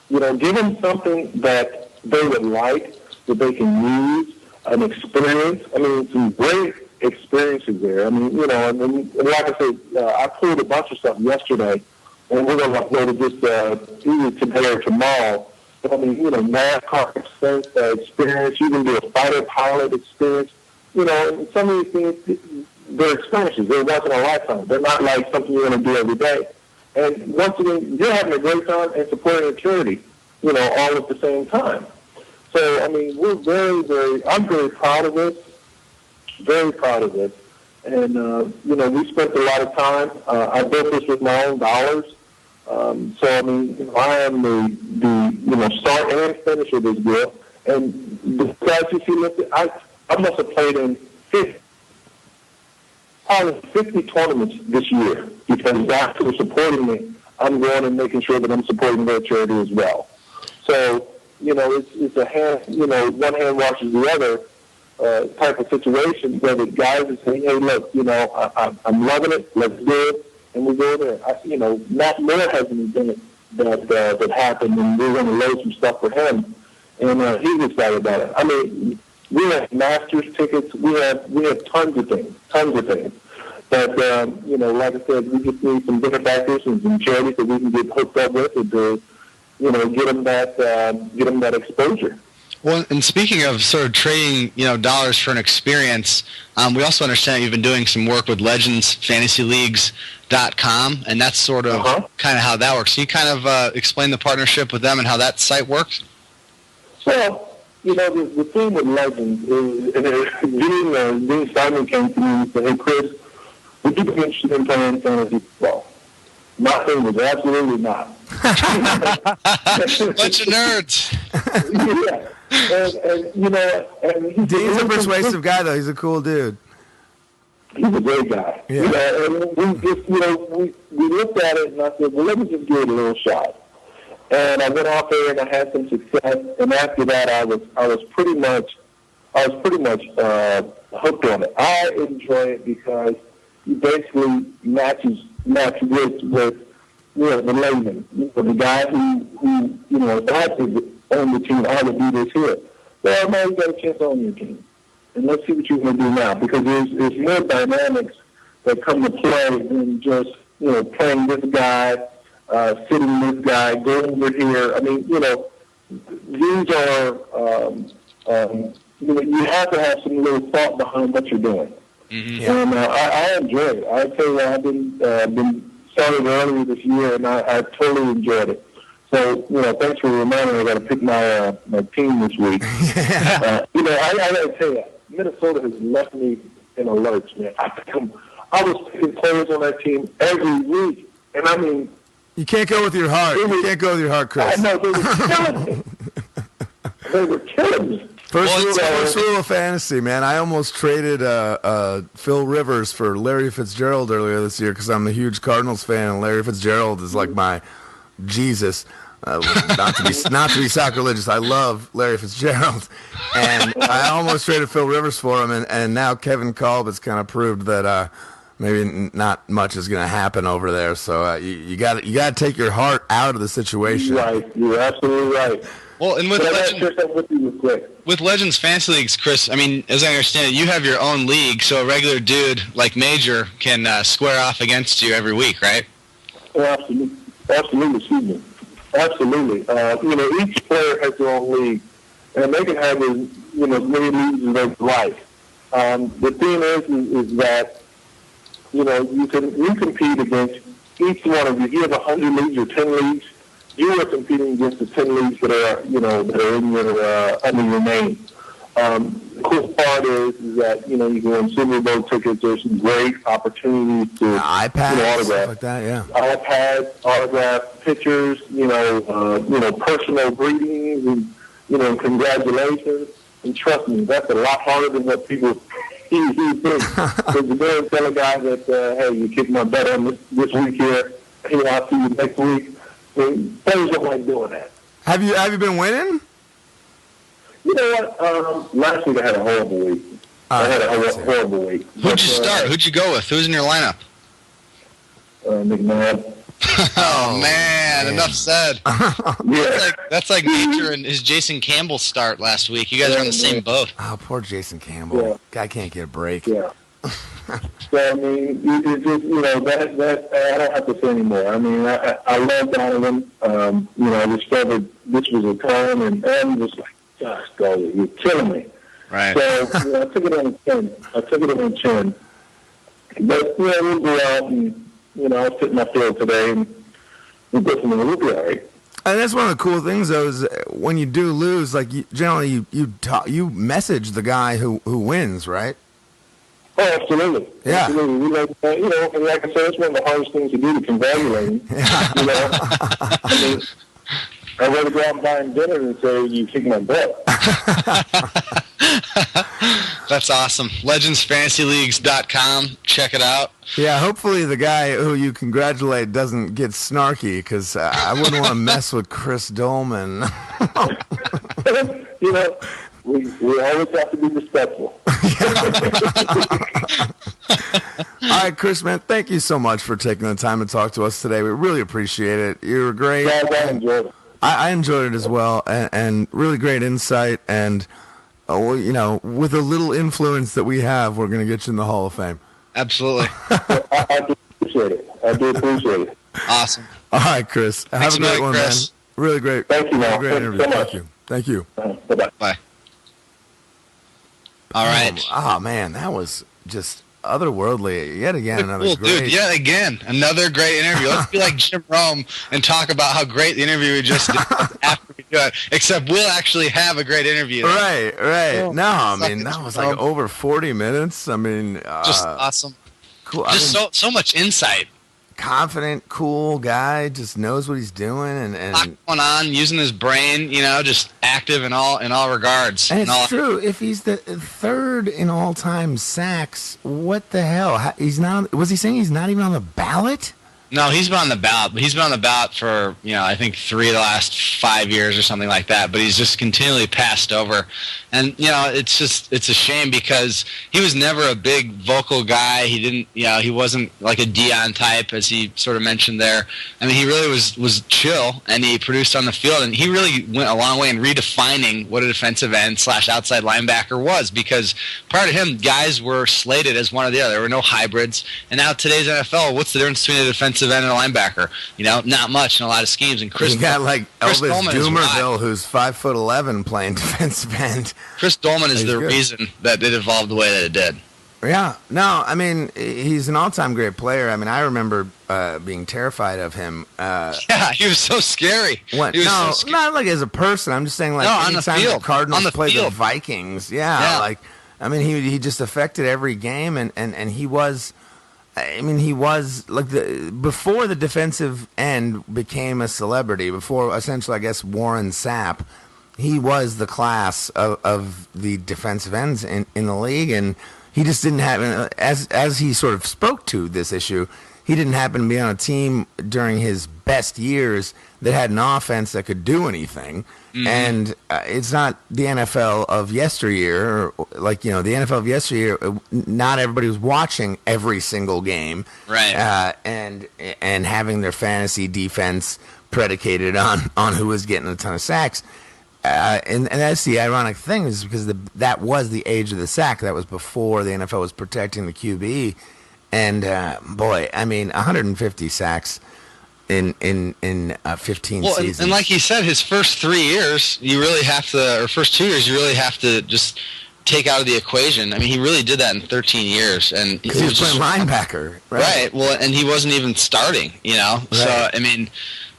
Give them something that they would like, that they can use, an experience. I mean, some great experiences there. I mean, and like I said, I pulled a bunch of stuff yesterday, and we're going to upload it just either today or tomorrow. But I mean, NASCAR experience, you can do a fighter pilot experience. And some of these things, they're experiences. They're once in a lifetime. They're not like something you're going to do every day. And once again, you're having a great time and supporting a charity, all at the same time. So, I mean, we're I'm very proud of this. Very proud of it. And, we spent a lot of time. I built this with my own dollars. So, I mean, I am the start and finish of this deal. And besides, if you look at, I must have played in 50 tournaments this year because guys who are supporting me, I'm going and making sure that I'm supporting their charity as well. So, it's a hand, one hand washes the other type of situation where the guys are saying, hey, look, I'm loving it, let's do it, and we go there. Matt Miller has an event that happened, and we're going to load some stuff for him, and he's excited about it. I mean, we have Masters tickets, we have tons of things. But, like I said, we just need some benefactors and some charities that we can get hooked up with to, get them that exposure. Well, and speaking of sort of trading, dollars for an experience, we also understand you've been doing some work with legendsfantasyleagues.com, and that's sort of kind of how that works. Can you kind of explain the partnership with them and how that site works? Well, the thing with Legends is, Dean Simon came to me and said, hey, Chris, would you be interested in playing fantasy football? My thing was absolutely not. Bunch of nerds. Yeah. And Dean's a persuasive guy, though. He's a cool dude. He's a great guy. Yeah. And we just, we looked at it and I said, well, let me just give it a little shot. And I went out there and I had some success. And after that, I was pretty much hooked on it. I enjoy it because you basically match with the layman, the guy who if I could own the team, I would do this here. Well, now you got a chance to own your team. And let's see what you're going to do now, because there's more dynamics that come to play than just, playing this guy, sitting this guy, go over here. I mean, these are, you have to have some little thought behind what you're doing. Mm-hmm. Yeah. And I enjoy it. I tell you, I've been started earlier this year, and I totally enjoyed it. So, thanks for reminding me I got to pick my team this week. I got to tell you, Minnesota has left me in a lurch, man. I was picking players on that team every week, and I mean, you can't go with your heart. You can't go with your heart, Chris. I know, they were killing me. They were killing me. First rule of fantasy, man. I almost traded Phil Rivers for Larry Fitzgerald earlier this year because I'm a huge Cardinals fan, and Larry Fitzgerald is like my Jesus. Not to be sacrilegious, I love Larry Fitzgerald, and I almost traded Phil Rivers for him, and now Kevin Kolb has kind of proved that maybe not much is going to happen over there. So you got to take your heart out of the situation. Right, you're absolutely right. Well, and with Legend, I got to share something with you real quick. with Legends Fantasy Leagues, Chris, I mean, as I understand it, you have your own league, so a regular dude like Major can square off against you every week, right? Oh, absolutely. Absolutely, excuse me. Absolutely. Each player has their own league, and they can have as many leagues as they like. The thing is that, you compete against each one of you. You have 100 leagues or 10 leagues. You are competing against the 10 leagues that are, that are in your, under your name. The cool part is that, you can win Super Bowl tickets. There's some great opportunities to iPads, autograph. stuff like that, yeah. iPads, autograph pictures, personal greetings and, congratulations. And trust me, that's a lot harder than what people think. Because you go and tell a guy that, hey, you kicked my butt on this week here. I'll see you next week. I mean, players don't like doing that. Have you been winning? You know what? Last week I had a horrible week. I had a horrible week. Who'd you start? Who'd you go with? Who's in your lineup? McNabb. Oh, man. Enough said. Yeah. That's like Major and his Jason Campbell start last week. You guys are on the same boat. Oh, poor Jason Campbell. Yeah. Guy can't get a break. Yeah. So, I mean, it's just, that I don't have to say anymore. I mean, I love Donovan. I discovered this was a time, and I'm just like, gosh, golly, you're killing me. Right. So, I took it on the chin. But, we'll go out and, I'll sit in my field today, and we'll go from there. We'll be all right. And that's one of the cool things, though, is when you do lose, like, generally you message the guy who wins, right? Oh, absolutely. Yeah. Absolutely. We like, and like I said, it's one of the hardest things to do to congratulate him. Yeah. I mean, I'd rather go out and buy him dinner than say, you kicked my butt. That's awesome. LegendsFantasyLeagues.com. Check it out. Yeah, hopefully the guy who you congratulate doesn't get snarky, because I wouldn't want to mess with Chris Doleman. We always have to be respectful. All right, Chris, man, thank you so much for taking the time to talk to us today. We really appreciate it. You were great. Yeah, I enjoyed it. I enjoyed it as well, and really great insight. And, with a little influence that we have, we're going to get you in the Hall of Fame. Absolutely. I do appreciate it. I do appreciate it. Awesome. All right, Chris. Have a great one, Chris. man. Really great. Thank you, man. Great interview. So much. Thank you. Thank you. Bye-bye. Bye. All right. Oh, man, that was just otherworldly. Yet again, another Cool, great. dude. Yet again, another great interview. Let's be like Jim Rome and talk about how great the interview we just did after we do it. Except we'll actually have a great interview. Right. Oh, No, I mean, that was like over 40 minutes. I mean, just awesome. Cool. Just so much insight. Confident, cool guy, just knows what he's doing, and Lot going on, using his brain, just active in all regards. And it's true. If he's the third in all-time sacks, what the hell? He's not. Was he saying he's not even on the ballot? No, he's been on the ballot. He's been on the ballot for, I think 3 of the last 5 years or something like that. But he's just continually passed over. And, it's a shame because he was never a big vocal guy. He didn't, he wasn't like a Dion type, as he sort of mentioned there. I mean, he really was chill, and he produced on the field. And he really went a long way in redefining what a defensive end / outside linebacker was, because prior to him, guys were slated as one or the other. There were no hybrids. And now today's NFL, what's the difference between a defensive end and a linebacker? Not much in a lot of schemes. And Chris, you got like Chris Elvis Doleman is Dumerville, who's 5'11", playing defensive end. Chris Doleman is the good. reason that it evolved the way that it did. Yeah, no, I mean, he's an all-time great player. I mean, I remember being terrified of him. Yeah, he was so scary. What? No, not like as a person. I'm just saying, like, on the anytime field. the Cardinals On the played the field. Vikings, yeah, like, I mean, he just affected every game, and he was. I mean, he was like before the defensive end became a celebrity. Before essentially, I guess Warren Sapp, he was the class of the defensive ends in the league, and he just didn't have, as he sort of spoke to this issue, he didn't happen to be on a team during his best years that had an offense that could do anything. Mm-hmm. And it's not the NFL of yesteryear, or like, the NFL of yesteryear, not everybody was watching every single game. Right. And having their fantasy defense predicated on who was getting a ton of sacks. and that's the ironic thing is because that was the age of the sack. That was before the NFL was protecting the QB. And, boy, I mean, 150 sacks in 15 seasons. And like he said, his first 3 years, first 2 years, you really have to just take out of the equation. I mean, he really did that in 13 years. And he was playing linebacker. Right. Well, and he wasn't even starting, Right. So, I mean,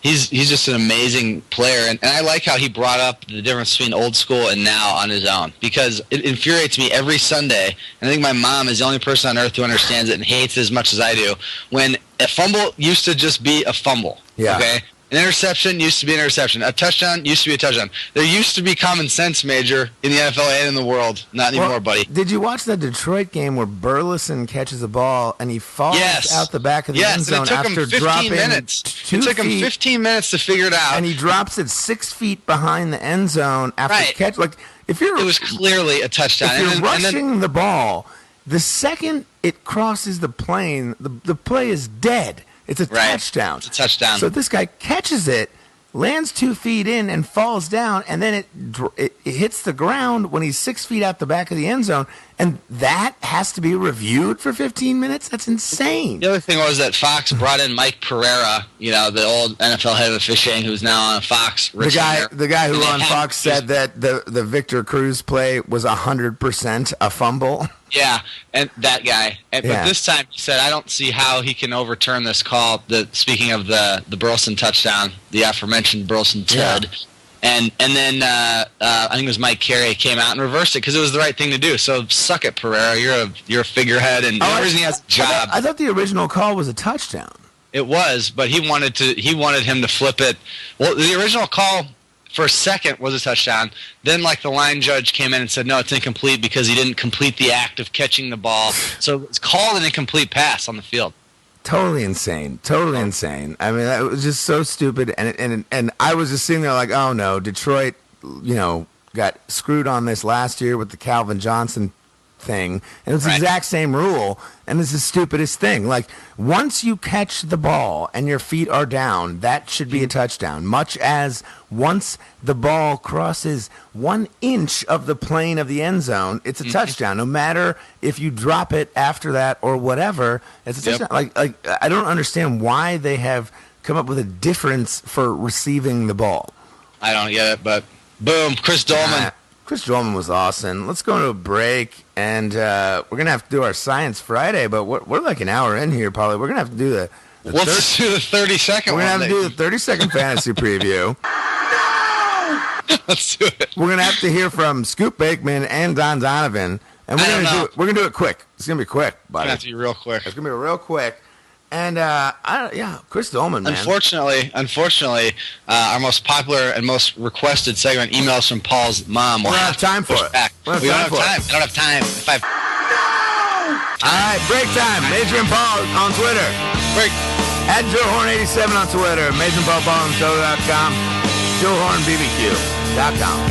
he's just an amazing player. And I like how he brought up the difference between old school and now on his own. Because it infuriates me every Sunday. And I think my mom is the only person on earth who understands it and hates it as much as I do. When a fumble used to just be a fumble. Yeah. Okay? An interception used to be an interception. A touchdown used to be a touchdown. There used to be common sense, Major, in the NFL and in the world. Not anymore, buddy. Did you watch that Detroit game where Burleson catches a ball and he falls out the back of the end zone after dropping minutes. 2 feet? It took him 15 minutes to figure it out. And he drops it 6 feet behind the end zone after catch. Like, it was clearly a touchdown. If you're rushing the ball, the second it crosses the plane, the play is dead. It's a touchdown. It's a touchdown. So this guy catches it, lands 2 feet in, and falls down, and then it hits the ground when he's 6 feet out the back of the end zone, and that has to be reviewed for 15 minutes? That's insane. The other thing was that Fox brought in Mike Pereira, the old NFL head of officiating who's now on Fox. The guy who on Fox said that the Victor Cruz play was 100% a fumble. Yeah, and that guy. But this time he said, I don't see how he can overturn this call. Speaking of the Burleson touchdown, the aforementioned Burleson tud. And then I think it was Mike Carey came out and reversed it because it was the right thing to do. So suck it, Pereira. You're a figurehead, and the only reason he has a job. I thought the original call was a touchdown. It was, but he wanted him to flip it. Well, the original call for a second was a touchdown. Then, the line judge came in and said, no, it's incomplete because he didn't complete the act of catching the ball. So it's called an incomplete pass on the field. Totally insane. I mean, it was just so stupid. And I was just sitting there like, oh, no, Detroit, got screwed on this last year with the Calvin Johnson thing, and it's the exact same rule, and it's the stupidest thing. Like, once you catch the ball and your feet are down, that should be a touchdown, much as once the ball crosses 1 inch of the plane of the end zone, it's a touchdown, no matter if you drop it after that or whatever. It's a touchdown. Like I don't understand why they have come up with a difference for receiving the ball. I don't get it, but boom, Chris Doleman. Chris Doleman was awesome. Let's go into a break, and we're going to have to do our Science Friday, but we're like an hour in here, probably. We're going to have to do the Let's do the 30-second one. We're going to have to do the 30-second fantasy preview. Let's do it. We're going to have to hear from Scoop Bakeman and Don Donovan, and we're going to do it quick. It's going to be quick, buddy. It's going to have to be real quick. It's going to be real quick. And, Chris Doleman, man. Unfortunately, our most popular and most requested segment, emails from Paul's mom. We don't have time for it. We don't have time. I don't have time. All right, break time. Major and Paul on Twitter. Break. At JoeHorn87 on Twitter. Major and Paul on Twitter.com. JoeHornBBQ.com.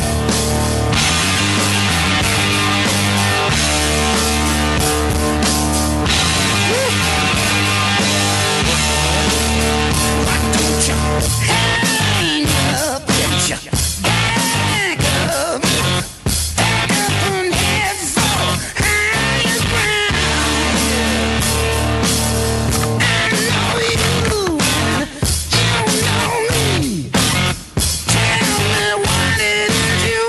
Hang up, back up, and head for higher ground. I know you know me. Tell me what it is you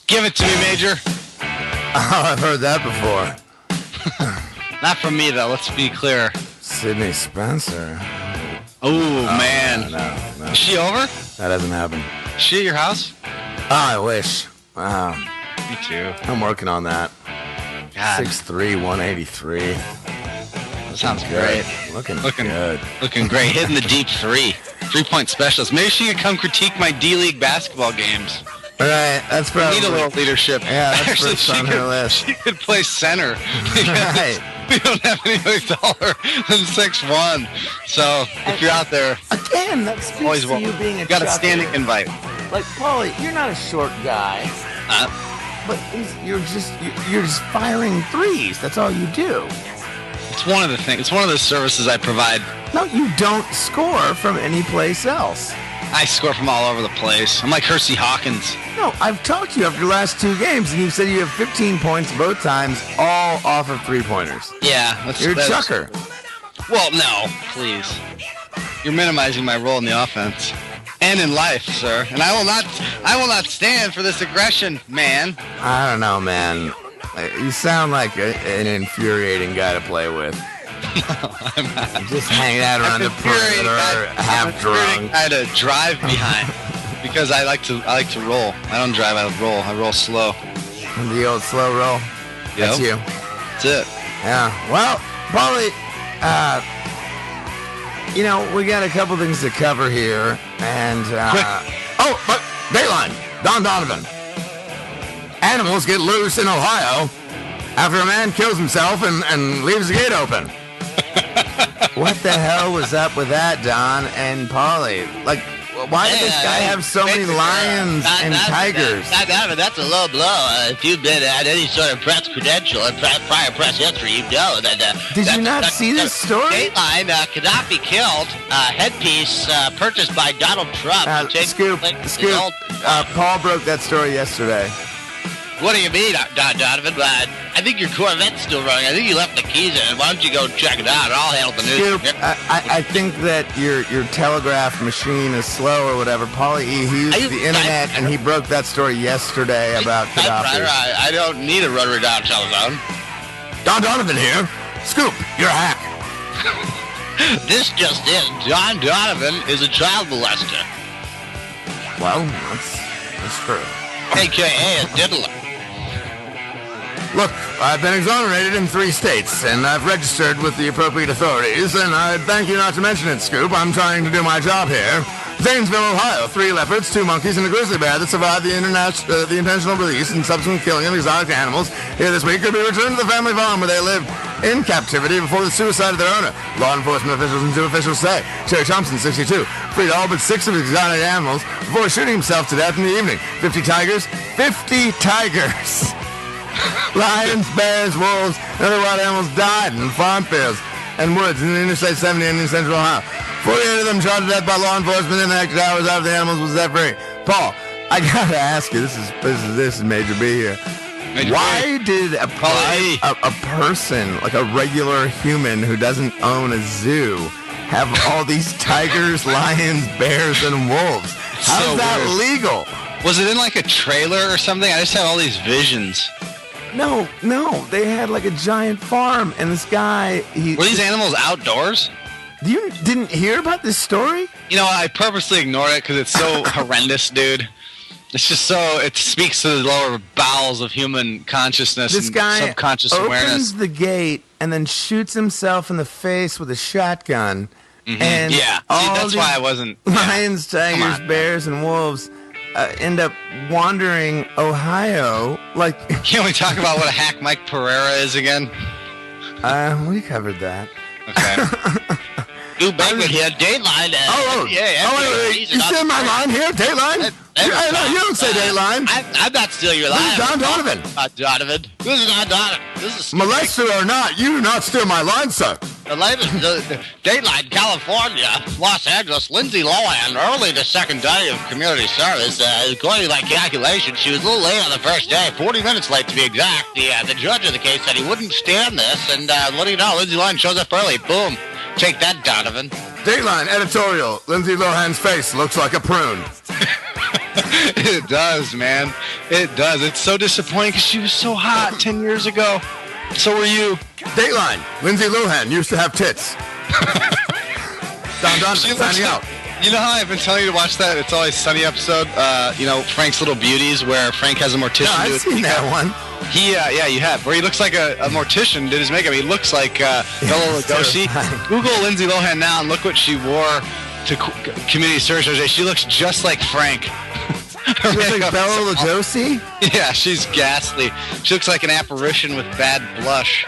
Give it to me, Major. Oh, I've heard that before. Not from me, though. Let's be clear. Sydney Spencer. Oh, man. No. Is she over? That doesn't happen. Is she at your house? Oh, I wish. Wow. Me too. I'm working on that. God. 6'3", 183. That sounds Good. great. Looking Good. good. Looking great. Hitting the deep three. 3-point specialist. Maybe she could come critique my D-League basketball games. All right, that's probably... Need a little leadership. Yeah, that's Actually, first on her list. She could play center. Right. We don't have anybody taller than 6'1". So if you're out there, Again, that speaks always to welcome. you being a Got a chucker. standing invite. Like, Paulie, you're not a short guy, but you're just firing threes. That's all you do. It's one of the things. It's one of the services I provide. No, you don't score from any place else. I score from all over the place. I'm like Hersey Hawkins. No, I've talked to you after the last 2 games, and you've said you have 15 points both times, all off of three-pointers. Yeah, You're a chucker. Well, no, please. You're minimizing my role in the offense and in life, sir. And I will not stand for this aggression, man. I don't know, man. You sound like an infuriating guy to play with. I'm not. You're just hanging out around the perimeter, half drunk. I had to drive behind because I like to roll. I don't drive, I roll. I roll slow. The old slow roll. That's you. That's it. Yeah. Well, Paulie, we got a couple things to cover here, and but Dateline, Don Donovan. Animals get loose in Ohio after a man kills himself and leaves the gate open. What the hell was up with that, Don and Paulie? Like, why did this guy have so many lions and tigers? That's a low blow. If you've been at any sort of press credential and prior press history, you know that. Did you not see this story? Dateline cannot be killed. Headpiece purchased by Donald Trump. Scoop. Paul broke that story yesterday. What do you mean, Don Donovan? I think your Corvette's still running. I think you left the keys in. Why don't you go check it out? I'll handle the news. Scoop, I think that your telegraph machine is slow or whatever. Paulie, he used the internet and he broke that story yesterday about Gaddafi. I don't need a rotary dial telephone. Don Donovan here. Scoop, you're a hack. This just in. Don Donovan is a child molester. Well, that's true. AKA a diddler. Look, I've been exonerated in 3 states, and I've registered with the appropriate authorities, and I'd thank you not to mention it, Scoop. I'm trying to do my job here. Zanesville, Ohio, 3 leopards, 2 monkeys, and a grizzly bear that survived the intentional release and subsequent killing of exotic animals here this week could be returned to the family farm where they lived in captivity before the suicide of their owner. Law enforcement officials and 2 officials say Terry Thompson, 62, freed all but 6 of his exotic animals before shooting himself to death in the evening. 50 tigers. Lions, bears, wolves, and other wild animals died in farm fields and woods in the Interstate 70 in central Ohio. 48 of them shot to death by law enforcement in the next hours after the animals were set free. Paul, I gotta ask you, this is Major B here. Why did a person, like a regular human who doesn't own a zoo, have all these tigers, lions, bears, and wolves? How's that legal? Was it in like a trailer or something? I just had all these visions. No, they had like a giant farm, and this guy... Were these animals outdoors? You didn't hear about this story? I purposely ignored it because it's so horrendous, dude. It's just it speaks to the lower bowels of human consciousness this and guy subconscious opens awareness. The gate and then shoots himself in the face with a shotgun. Mm-hmm. And that's why I wasn't... Lions, tigers, bears, and wolves... end up wandering Ohio, like... Can we talk about what a hack Mike Pereira is again? We covered that. Okay. You Beckman here, Dateline. Wait. You steal my line here, Dateline? No, you don't say Dateline. I'm not stealing your line. This is Don Donovan. Donovan. This is Don Donovan. This is molester or not, you do not steal my line, sir. The latest Dateline, California, Los Angeles, Lindsay Lohan, early the second day of community service. According to my calculation, she was a little late on the first day, 40 minutes late to be exact. The judge of the case said he wouldn't stand this, and what do you know, Lindsay Lohan shows up early. Boom. Take that, Donovan. Dateline editorial. Lindsay Lohan's face looks like a prune. It does, man. It does. It's so disappointing because she was so hot 10 years ago. So were you. Dateline. Lindsay Lohan used to have tits. Don Donovan signing out. You know how I've been telling you to watch that It's Always Sunny episode? Frank's Little Beauties, where Frank has a mortician No, do I've his seen makeup. that one. Yeah, you have. Where he looks like a mortician did his makeup. He looks like Bela Lugosi. Google Lindsay Lohan now and look what she wore to community service Thursday. She looks just like Frank. She looks like Bela Lugosi? Yeah, she's ghastly. She looks like an apparition with bad blush.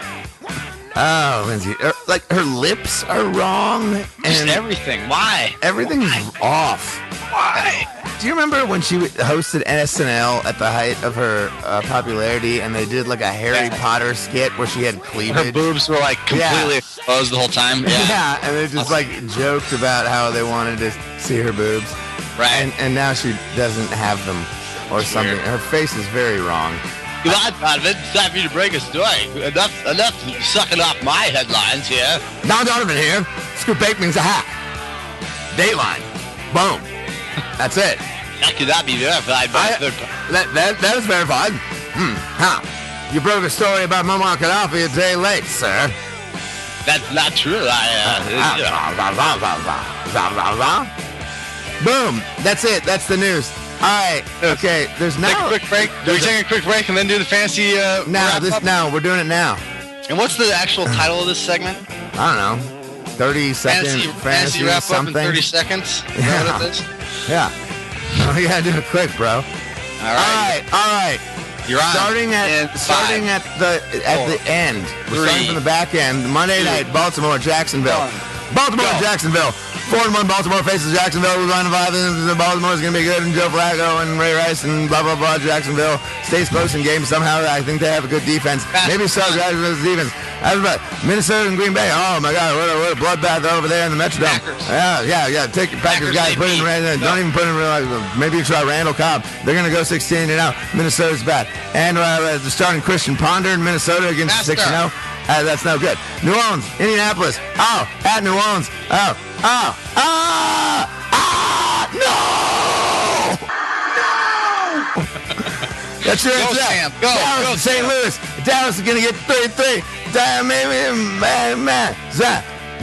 Oh, Lindsay. Like, her lips are wrong. Just And everything. Why? everything's off. Why? Do you remember when she hosted SNL at the height of her popularity, and they did like a Harry Potter skit where she had cleavage? Her boobs were like completely exposed the whole time. Yeah, and they just like joked about how they wanted to see her boobs. Right. And now she doesn't have them or something. weird. Her face is very wrong. Come on, Donovan. It's time for you to break a story. Enough sucking off my headlines here. Don Donovan here. Scoop Bateman's a hack. Dateline. Boom. That's it. That cannot be verified by a third party. That is verified. How? You broke a story about Muammar Gaddafi a day late, sir. That's not true. Boom. That's it. That's the news. All right. Okay. There's Take a now. quick break. Do we take a quick break and then do the fantasy Now. wrap-up? We're doing it now. And what's the actual title of this segment? I don't know. 30-second Fantasy wrap something. up in 30 seconds. Is that what it is? Yeah. We gotta do it quick, bro. All right. All right. You're on. Starting at In the four, end. We're starting three, from the back end. Monday night, Baltimore, Jacksonville. one. Baltimore, Go. Jacksonville. 4-1 Baltimore faces Jacksonville. We're going to 5. Baltimore's going to be good. And Joe Flacco and Ray Rice and blah, blah, blah. Jacksonville stays close in games. Somehow, I think they have a good defense. Maybe so. Jacksonville's defense. Minnesota and Green Bay. Oh, my God. What a bloodbath over there in the Metrodome. Packers. Yeah. Take the Packers guys. Put in, don't even put in maybe you try Randall Cobb. They're going to go 16-0. Minnesota's bad. And starting Christian Ponder in Minnesota against 6-0. That's no good. New Orleans, Indianapolis. Oh, at New Orleans. No! That's your Go, exact. Sam. Go, Dallas, go, St. Sam. Louis. Dallas is going to get 33.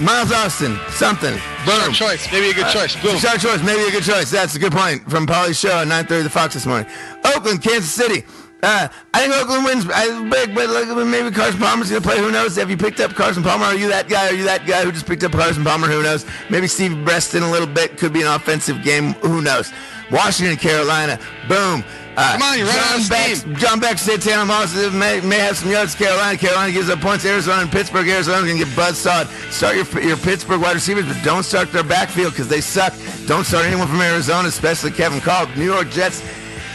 Miles Austin, something. Boom. Short choice. Maybe a good choice. Boom. Short choice, maybe a good choice. That's a good point from Polly's show at 9:30 The Fox this morning. Oakland, Kansas City. I think Oakland wins big, but maybe Carson Palmer's going to play. Who knows? Have you picked up Carson Palmer? Are you that guy? Are you that guy who just picked up Carson Palmer? Who knows? Maybe Stevie Breast in a little bit. Could be an offensive game. Who knows? Washington, Carolina. Boom. Come on, you're running out of steam. John Beck said Tanner Moss may have some yards. Carolina gives up points. Arizona and Pittsburgh. Arizona's going to get buzzsawed. Start your Pittsburgh wide receivers, but don't start their backfield because they suck. Don't start anyone from Arizona, especially Kevin Kolb. New York Jets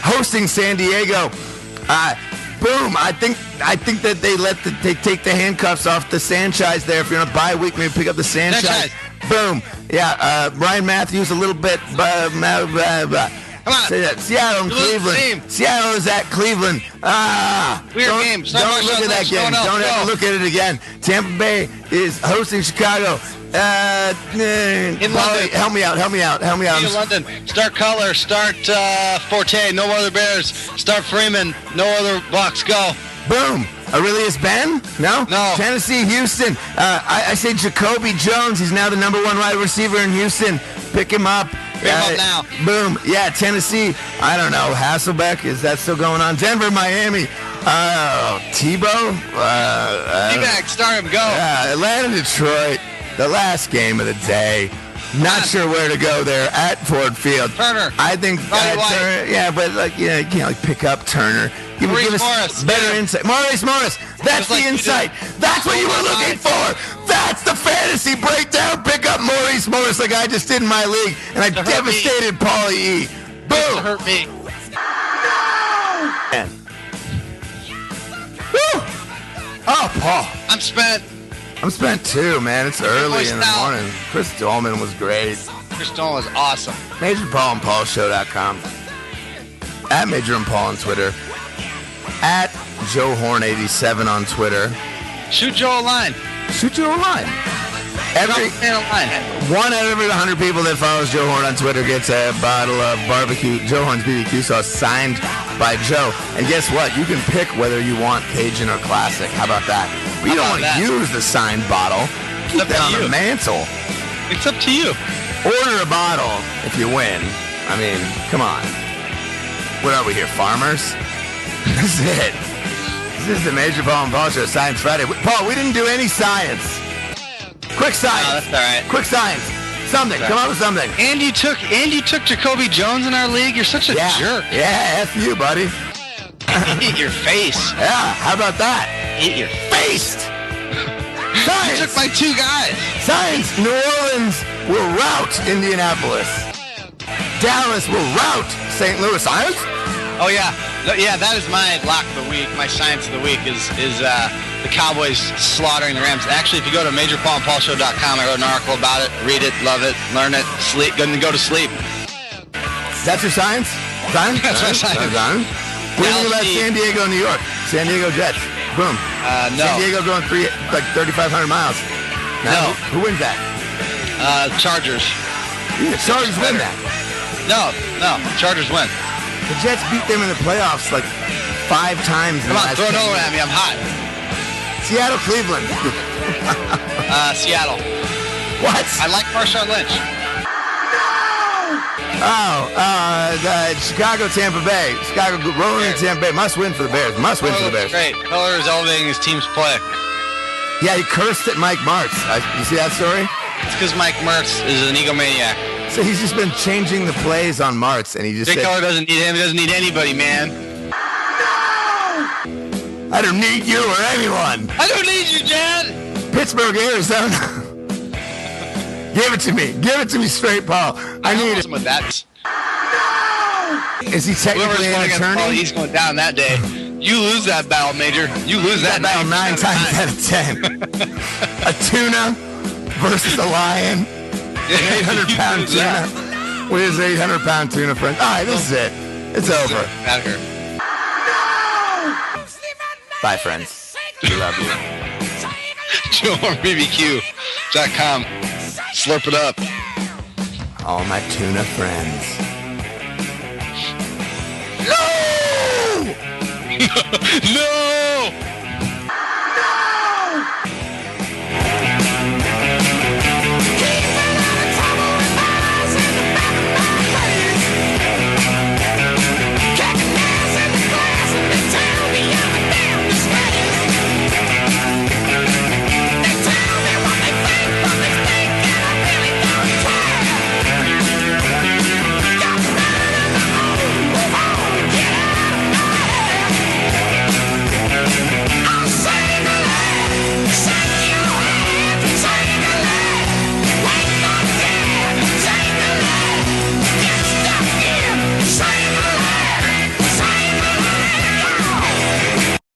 hosting San Diego. Boom! I think that they take the handcuffs off the Sanchez there. If you're on a bye week, maybe pick up the Sanchez. Boom! Yeah, Ryan Matthews a little bit. Come on. Seattle and Cleveland. Seattle is at Cleveland. Weird game. Don't look at that game. Don't ever look at it again. Tampa Bay is hosting Chicago. In Polly, London. help me out. In London. Start Color. Start Forte. No other Bears. Start Freeman. No other Bucks. Go. Boom. Aurelius Ben? No? No. Tennessee, Houston. I say Jacoby Jones. He's now the number 1 wide receiver in Houston. Pick him up. Pick him up now. Boom. Yeah, Tennessee. I don't know. Hasselbeck. Is that still going on? Denver, Miami. Tebow? D-Bag. Start him. Go. Atlanta, Detroit. The last game of the day. Not sure where to go there at Ford Field. Turner. I think Roddy White. Turner. Yeah, but you can't pick up Turner. Give Maurice us Morris. better insight. Maurice Morris. That's Just like the you insight. did. That's what you were looking for. That's the fantasy breakdown. Pick up Maurice Morris like I just did in my league, and I hurt devastated Paulie E. To Boom. hurt me. Woo. Oh, Paul. I'm spent. I'm spent too, man. It's early voice in the now. morning. Chris Doleman was great. Chris Dolan was awesome. MajorPaulandPaulShow.com. At Major and Paul on Twitter. At Joe Horn 87 on Twitter. Shoot Joe a line. Shoot you a line. Drop a man a line. 1 out of every 100 people that follows Joe Horn on Twitter gets a bottle of barbecue, Joe Horn's BBQ sauce, signed by Joe. And guess what? You can pick whether you want Cajun or classic. How about that? But you don't want to use the signed bottle. Keep that on the mantle. It's up to you. Order a bottle if you win. I mean, come on. What are we here, farmers? This is it. This is the Major Paul and Paul Show, Science Friday. Paul, we didn't do any science. Quick science. No, that's all right. Quick science. Something. Come up with something. And you took Jacoby Jones in our league. You're such a jerk. Yeah, F you, buddy. Eat your face. Yeah, how about that? Eat your Faced. Science. You took my 2 guys. Science. New Orleans will rout Indianapolis. Dallas will rout St. Louis. Science? Oh yeah, yeah. That is my lock of the week. My science of the week is the Cowboys slaughtering the Rams. Actually, if you go to MajorPaulandPaulShow.com, I wrote an article about it. Read it, love it, learn it, sleep. Go to sleep. That's your science? Science? That's my science. What do you think about San Diego, New York? San Diego Jets. Boom. No. San Diego going 3,500 miles. No. Who wins that? Chargers. The Chargers win that. No. Chargers win. The Jets beat them in the playoffs like 5 times. Come on, throw another one at me. I'm hot. Seattle, Cleveland. Seattle. What? I like Marshawn Lynch. Chicago, Tampa Bay. Chicago rolling in Tampa Bay. Must win for the Bears. Must win for the Bears. Great. Miller is elevating his team's play. Yeah, he cursed at Mike Martz. You see that story? It's because Mike Mertz is an egomaniac. So he's just been changing the plays on Martz, and he just Dick said, Keller doesn't need him. He doesn't need anybody, man. I don't need you or anyone. I don't need you, Dad. Pittsburgh, Arizona. Give it to me. Give it to me straight, Paul. I need it. With that. Is he technically an attorney? Paul, he's going down that day. You lose that battle, Major. You lose that battle 9 times out of 10. A tuna versus a lion. An 800-pound tuna with his 800-pound tuna friend. All right, this is it. It's over. Bye, friends. We love you. JoeBBQ.com. Slurp it up. All my tuna friends. No! No!